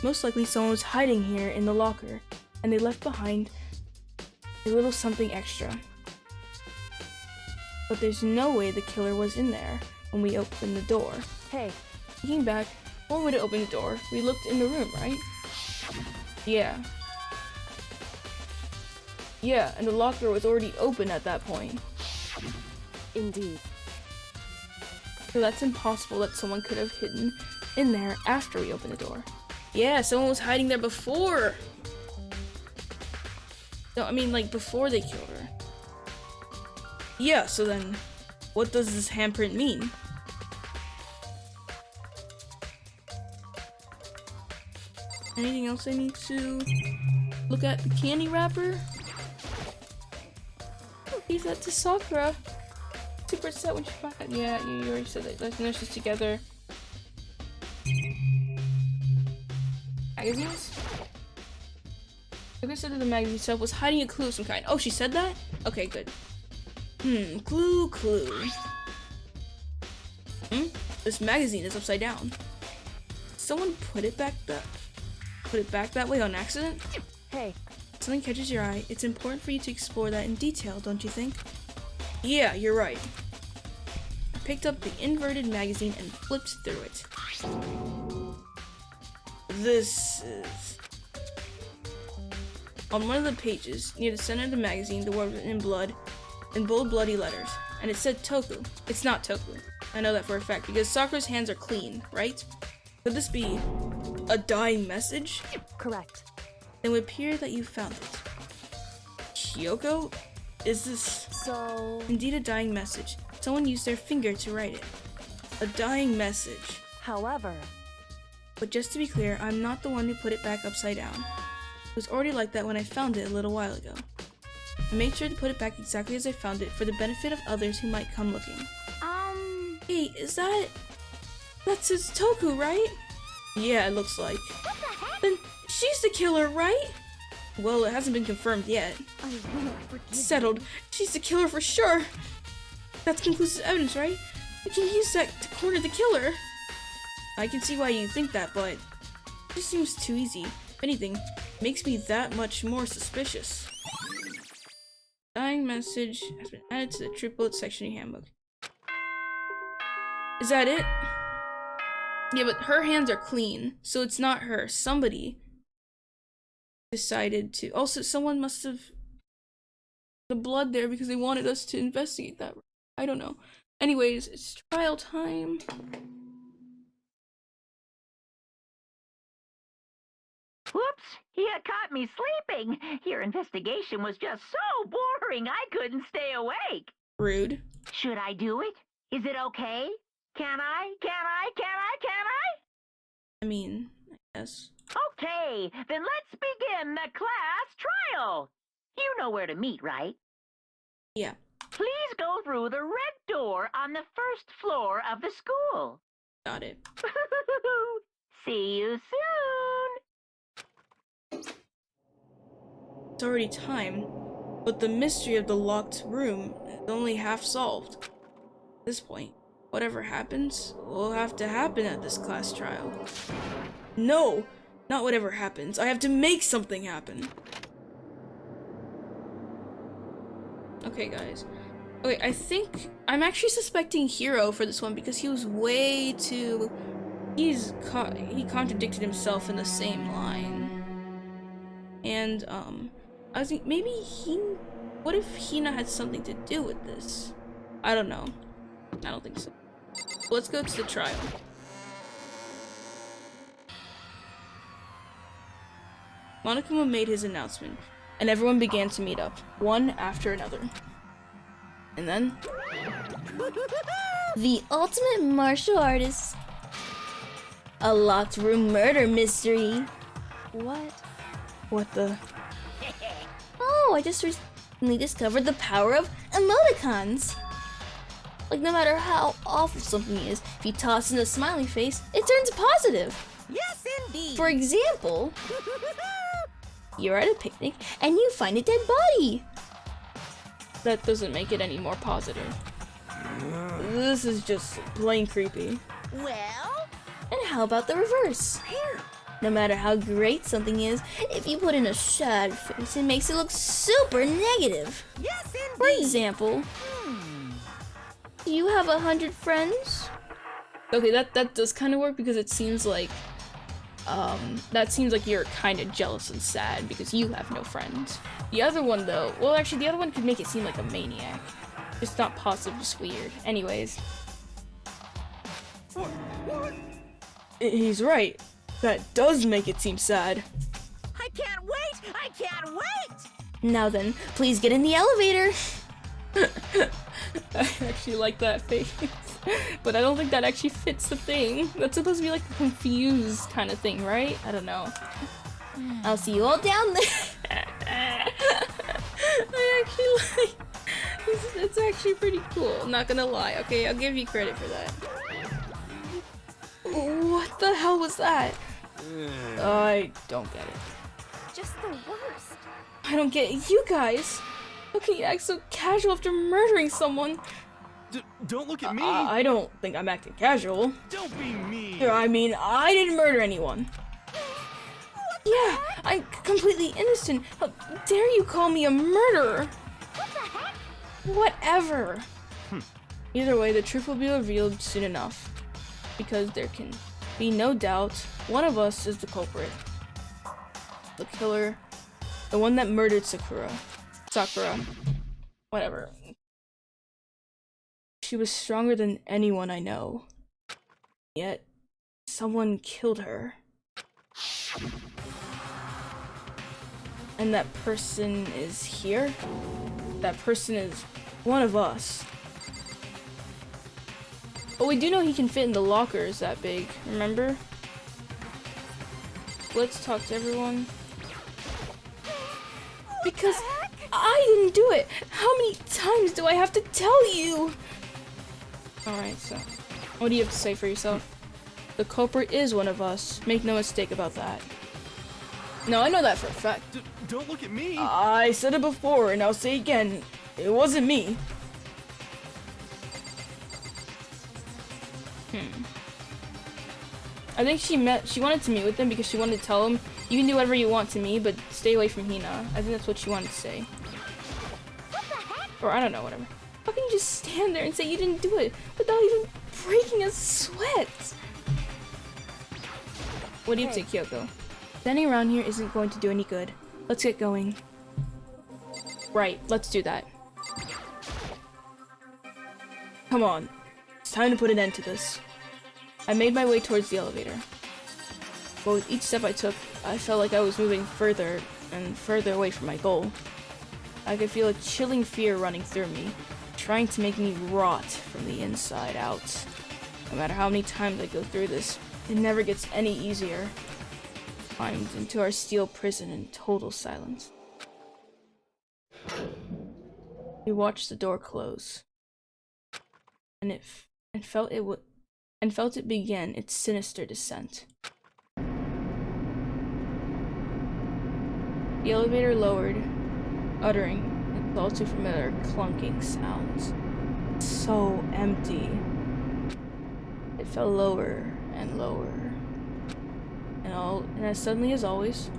Most likely someone was hiding here in the locker, and they left behind a little something extra. But there's no way the killer was in there when we opened the door. Hey, Thinking back, before we would open the door, we looked in the room, right? Yeah. Yeah, and the locker was already open at that point. indeed. So that's impossible that someone could have hidden in there after we opened the door. Yeah, someone was hiding there before! No, I mean like before they killed her. Yeah, so then, what does this handprint mean? Anything else I need to look at? The candy wrapper? Leave that to Sakura. Super upset when she found out. Yeah, you already said that. Let's nurse this together. Magazines? Like I said that the magazine itself was hiding a clue of some kind. Oh, she said that? Okay, good. Clue. This magazine is upside down. Someone put it back that way on accident? Hey, If something catches your eye, it's important for you to explore that in detail, don't you think? Yeah, you're right. I picked up the inverted magazine and flipped through it. This is... On one of the pages, near the center of the magazine, the word was in bold bloody letters, and it said Toku. It's not Toku. I know that for a fact, because Sakura's hands are clean, right? Could this be a dying message? correct. It would appear that you found it. Kyoko? Is this So, indeed a dying message? Someone used their finger to write it. A dying message. however, But just to be clear, I'm not the one who put it back upside down. It was already like that when I found it a little while ago. I made sure to put it back exactly as I found it for the benefit of others who might come looking. Hey, is that... That says Toku, right? Yeah, it looks like. What the heck? Then she's the killer, right? Well, it hasn't been confirmed yet. I won't forgive Settled. She's the killer for sure. That's conclusive evidence, right? We can use that to corner the killer. I can see why you think that, but it just seems too easy. If anything, it makes me that much more suspicious. Dying message has been added to the triplet section of your handbook. Is that it? Yeah, but her hands are clean, so it's not her. Somebody decided to. Also, someone must have the blood there because they wanted us to investigate that. I don't know. Anyways, it's trial time. Whoops! You caught me sleeping. Your investigation was just so boring I couldn't stay awake. Rude. Should I do it? Is it okay? Can I? Can I? I mean, I guess. Okay, then let's begin the class trial. You know where to meet, right? Yeah. Please go through the red door on the first floor of the school. Got it. See you soon. It's already time, but the mystery of the locked room is only half solved. At this point, whatever happens will have to happen at this class trial. No! Not whatever happens. I have to make something happen. Okay, guys. Okay, I think I'm actually suspecting Hero for this one because he was way too... he contradicted himself in the same line. And, I was thinking, maybe what if Hina had something to do with this? I don't know. I don't think so. Let's go to the trial. Monokuma made his announcement, and everyone began to meet up, one after another. And then... The ultimate martial artist. A locked room murder mystery. What? What the... Oh, I just recently discovered the power of emoticons. Like, no matter how awful something is, if you toss in a smiley face, it turns positive. Yes, indeed. For example, you're at a picnic and you find a dead body. That doesn't make it any more positive. This is just plain creepy. Well, And how about the reverse? No matter how great something is, if you put in a sad face, it makes it look super negative. yes, For indeed. example, do you have 100 friends? Okay, that does kind of work because it seems like, that seems like you're kind of jealous and sad because you have no friends. The other one, though, well, actually, the other one could make it seem like a maniac. It's not positive, just weird. Anyways. He's right. That does make it seem sad. I can't wait. I can't wait. Now then, please get in the elevator. I actually like that face. But I don't think that actually fits the thing. That's supposed to be like a confused kind of thing, right? I don't know. I'll see you all down there. I actually like... It's actually pretty cool, I'm not gonna lie. Okay, I'll give you credit for that. What the hell was that? I don't get it. Just the worst. I don't get it. You guys! How can you act so casual after murdering someone? Don't look at me. I don't think I'm acting casual. Don't be mean. I mean, I didn't murder anyone. Yeah, I'm completely innocent. How dare you call me a murderer? What the heck? Whatever. Either way, the truth will be revealed soon enough. Because there can be no doubt one of us is the culprit. The killer. The one that murdered Sakura. Whatever. She was stronger than anyone I know. Yet, someone killed her. And that person is here? That person is one of us. But we do know he can fit in the lockers that big, remember? Let's talk to everyone. Because I didn't do it! How many times do I have to tell you? Alright, so what do you have to say for yourself? The culprit is one of us. Make no mistake about that. No, I know that for a fact. Don't look at me. I said it before, and I'll say again. It wasn't me. I think she wanted to meet with him because she wanted to tell him, you can do whatever you want to me, but stay away from Hina. I think that's what she wanted to say. What the heck? Or I don't know, whatever. How can you just stand there and say you didn't do it without even breaking a sweat? What do you think, Kyoko? Standing around here isn't going to do any good. Let's get going. Right, let's do that. Come on. It's time to put an end to this. I made my way towards the elevator. But with each step I took, I felt like I was moving further and further away from my goal. I could feel a chilling fear running through me, trying to make me rot from the inside out. No matter how many times I go through this, it never gets any easier. Climbed into our steel prison in total silence. We watched the door close, and felt it begin its sinister descent. The elevator lowered, uttering its all too familiar clunking sounds. So empty. It fell lower and lower, and as suddenly as always,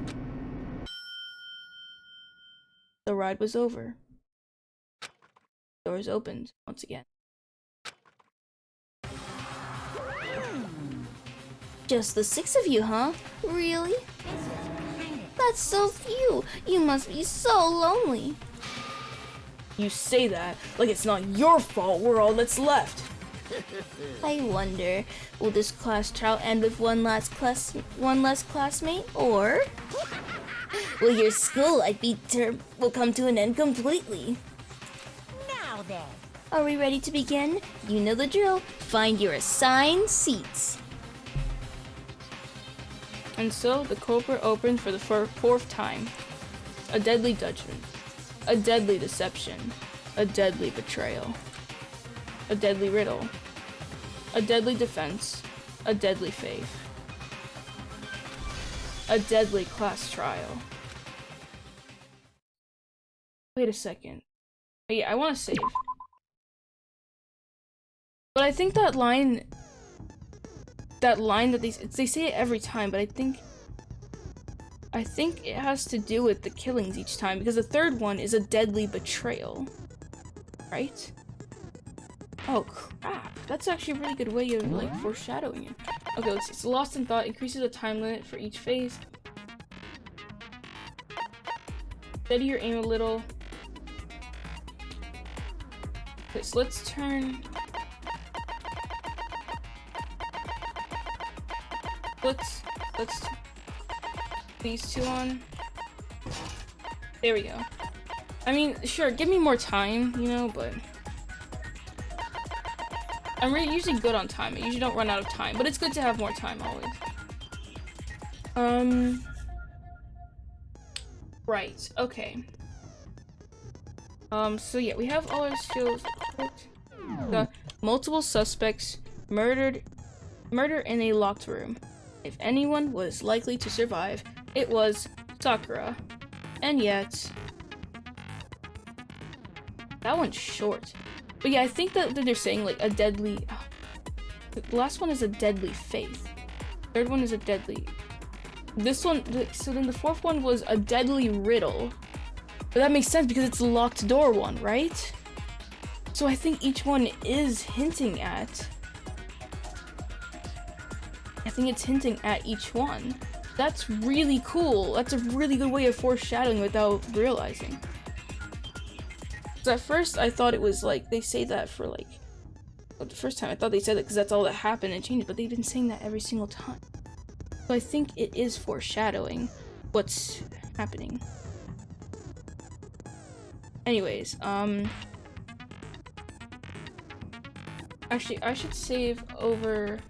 the ride was over. Doors opened once again. Just the 6 of you, huh? Really? That's so few. You must be so lonely. You say that like it's not your fault we're all that's left. I wonder, will this class trial end with one less classmate, or will your school-like term will come to an end completely? Now then. Are we ready to begin? You know the drill. Find your assigned seats. And so the culprit opened for the fourth time. A deadly judgment. A deadly deception. A deadly betrayal. A deadly riddle. A deadly defense. A deadly faith. A deadly class trial. Wait a second. Oh, yeah, I want to save. But I think that line that they say it every time, but I think it has to do with the killings each time, because the third one is a deadly betrayal, right? Oh crap, that's actually a really good way of like foreshadowing it. Okay, it's lost in thought, increases the time limit for each phase. Steady your aim a little. Okay, so let's turn. Let's these two on. There we go. I mean, sure, give me more time, you know, but I'm usually good on time. I usually don't run out of time, but it's good to have more time always. Right, okay. So yeah, we have all our skills. The multiple suspects, murder in a locked room. If anyone was likely to survive, it was Sakura. And yet, that one's short. But yeah, I think that they're saying like a deadly. The last one is a deadly faith. Third one is a deadly. This one. So then the fourth one was a deadly riddle. But that makes sense because it's the locked door one, right? So I think each one is hinting at. I think it's hinting at each one. That's really cool. That's a really good way of foreshadowing without realizing. So at first I thought it was like, they say that for like, well, the first time I thought they said it because that's all that happened and changed, but they've been saying that every single time. So I think it is foreshadowing what's happening. Anyways, actually I should save over.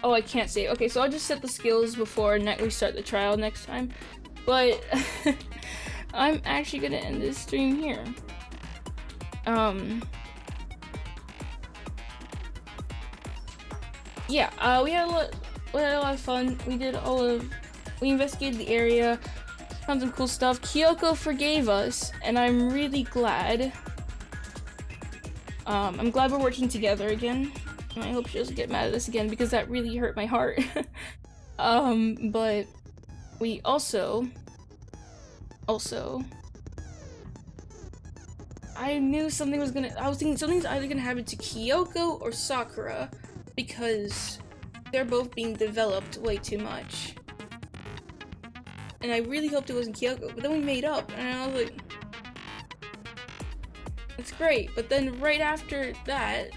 Oh, I can't save. Okay, so I'll just set the skills before we start the trial next time. But I'm actually gonna end this stream here. Yeah, we had a lot of fun. We investigated the area, found some cool stuff. Kyoko forgave us, and I'm really glad. I'm glad we're working together again. And I hope she doesn't get mad at us again because that really hurt my heart. But we also, I knew something was gonna, I was thinking something's either gonna happen to Kyoko or Sakura because they're both being developed way too much. And I really hoped it wasn't Kyoko, but then we made up and I was like, It's great, but then right after that,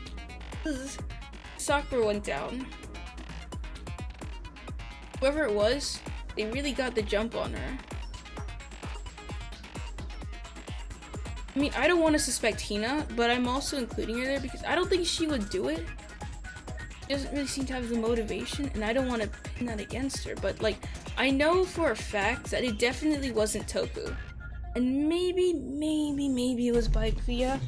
Sakura went down. Whoever it was, they really got the jump on her. I mean, I don't want to suspect Hina, but I'm also including her there because I don't think she would do it. She doesn't really seem to have the motivation, and I don't want to pin that against her, but like, I know for a fact that it definitely wasn't Toku. And maybe it was Baikuya.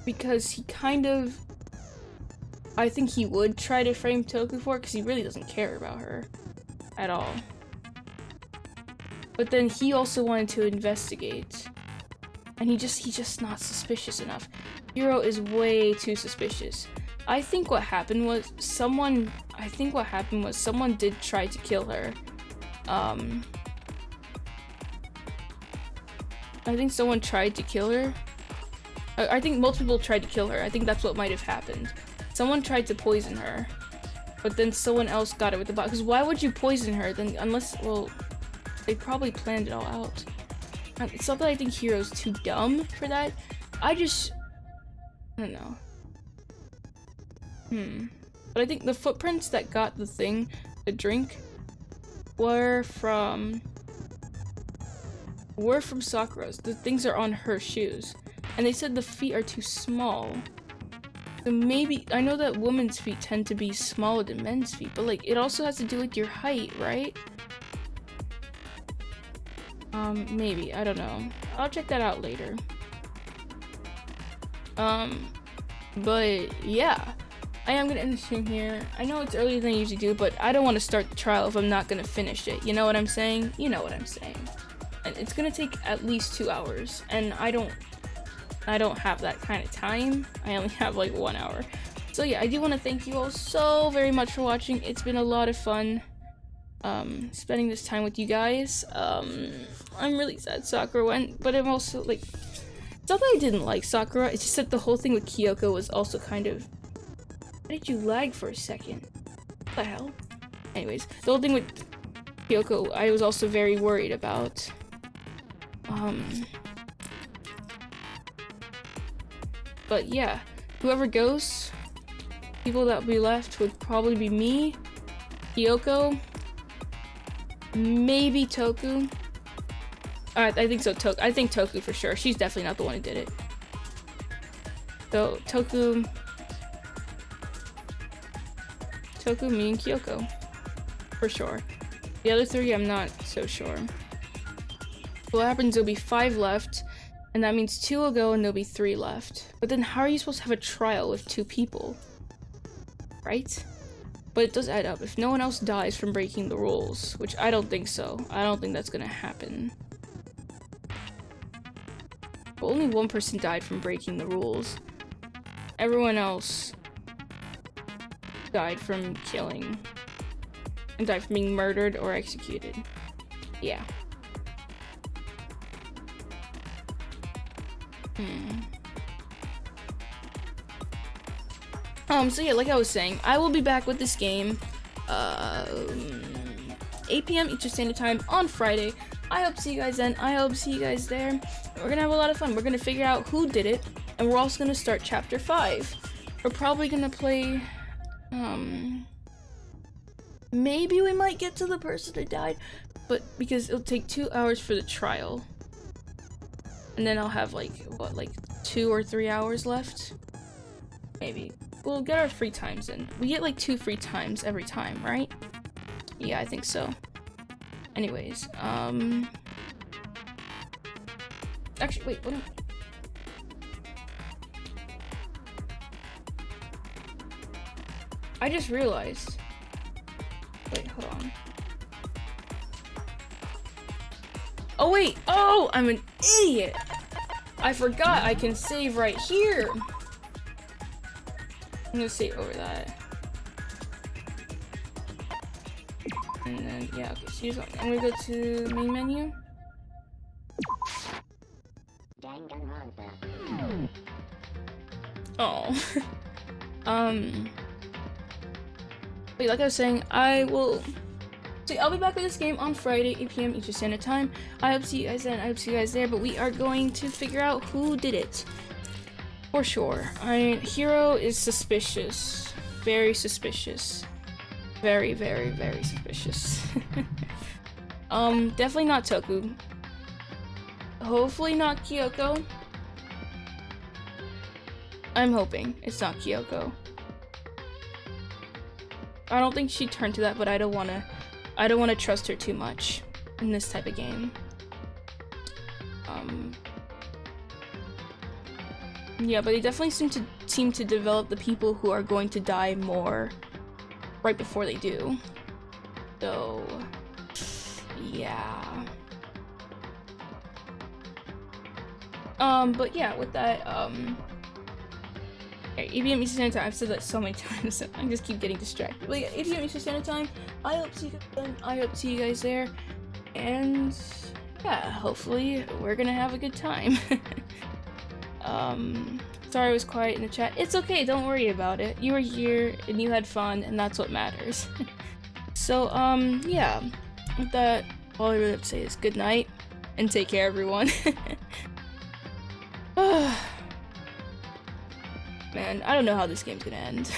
Because he kind of, I think he would try to frame Toku for it because he really doesn't care about her at all. But then he also wanted to investigate, and he's just not suspicious enough. Hiro is way too suspicious. I think what happened was someone did try to kill her. I think someone tried to kill her. I think multiple people tried to kill her. I think that's what might have happened. Someone tried to poison her, but then someone else got it with the bot. Because why would you poison her then? Unless, well, they probably planned it all out. It's not that I think Hiro's too dumb for that. I don't know. But I think the footprints that got the thing, the drink, were from Sakura's. The things are on her shoes. And they said the feet are too small. So maybe, I know that women's feet tend to be smaller than men's feet, but like, it also has to do with your height, right? Maybe, I don't know. I'll check that out later. But yeah, I am gonna end the stream here. I know it's earlier than I usually do, but I don't want to start the trial if I'm not gonna finish it. You know what I'm saying? You know what I'm saying. And it's gonna take at least 2 hours, and I don't have that kind of time. I only have like 1 hour. So yeah, I do want to thank you all so very much for watching. It's been a lot of fun spending this time with you guys. I'm really sad Sakura went, but I'm also like, it's not that I didn't like Sakura, it's just that the whole thing with Kyoko was also kind of, why did you lag for a second? What the hell? Anyways, the whole thing with Kyoko I was also very worried about. But yeah, whoever goes, people that will be left would probably be me, Kyoko, maybe Toku. I think so, I think Toku for sure. She's definitely not the one who did it. So, Toku, me, and Kyoko. For sure. The other 3, I'm not so sure. What happens, there'll be 5 left, and that means 2 will go and there'll be 3 left. But then how are you supposed to have a trial with 2 people? Right? But it does add up. If no one else dies from breaking the rules, which I don't think so. I don't think that's gonna happen. But only 1 person died from breaking the rules. Everyone else died from killing. And died from being murdered or executed. Yeah. So yeah, like I was saying, I will be back with this game 8 p.m. Eastern Standard Time on Friday. I hope to see you guys then. I hope to see you guys there. We're gonna have a lot of fun. We're gonna figure out who did it, and we're also gonna start chapter 5. We're probably gonna play, maybe we might get to the person that died, but because it'll take 2 hours for the trial. And then I'll have like, what, like 2 or 3 hours left? Maybe. We'll get our free times in. We get like 2 free times every time, right? Yeah, I think so. Anyways, actually, wait, what am I just realized. Wait, hold on. Oh wait, oh, I'm an idiot! I forgot I can save right here! I'm gonna save over that. And then, yeah, okay, so here's what, I'm gonna go to main menu. Danganronpa. Oh. Wait, like I was saying, I will So I'll be back with this game on Friday, 8 p.m. Eastern Standard Time. I hope to see you guys then. I hope to see you guys there. But we are going to figure out who did it. For sure. Hero is suspicious. Very suspicious. Very, very, very suspicious. Definitely not Toku. Hopefully not Kyoko. I'm hoping it's not Kyoko. I don't think she turned to that, but I don't wanna trust her too much in this type of game. Yeah, but they definitely seem to develop the people who are going to die more right before they do. So yeah. But yeah, with that, okay, 8 p.m. Eastern Standard Time. I've said that so many times, so I just keep getting distracted. But yeah, 8 p.m. Eastern Standard Time. I hope to see you guys then. I hope to see you guys there. And yeah, hopefully we're gonna have a good time. Sorry I was quiet in the chat. It's okay, don't worry about it. You were here and you had fun, and that's what matters. So, yeah. With that, all I really have to say is good night and take care, everyone. Man, I don't know how this game's gonna end.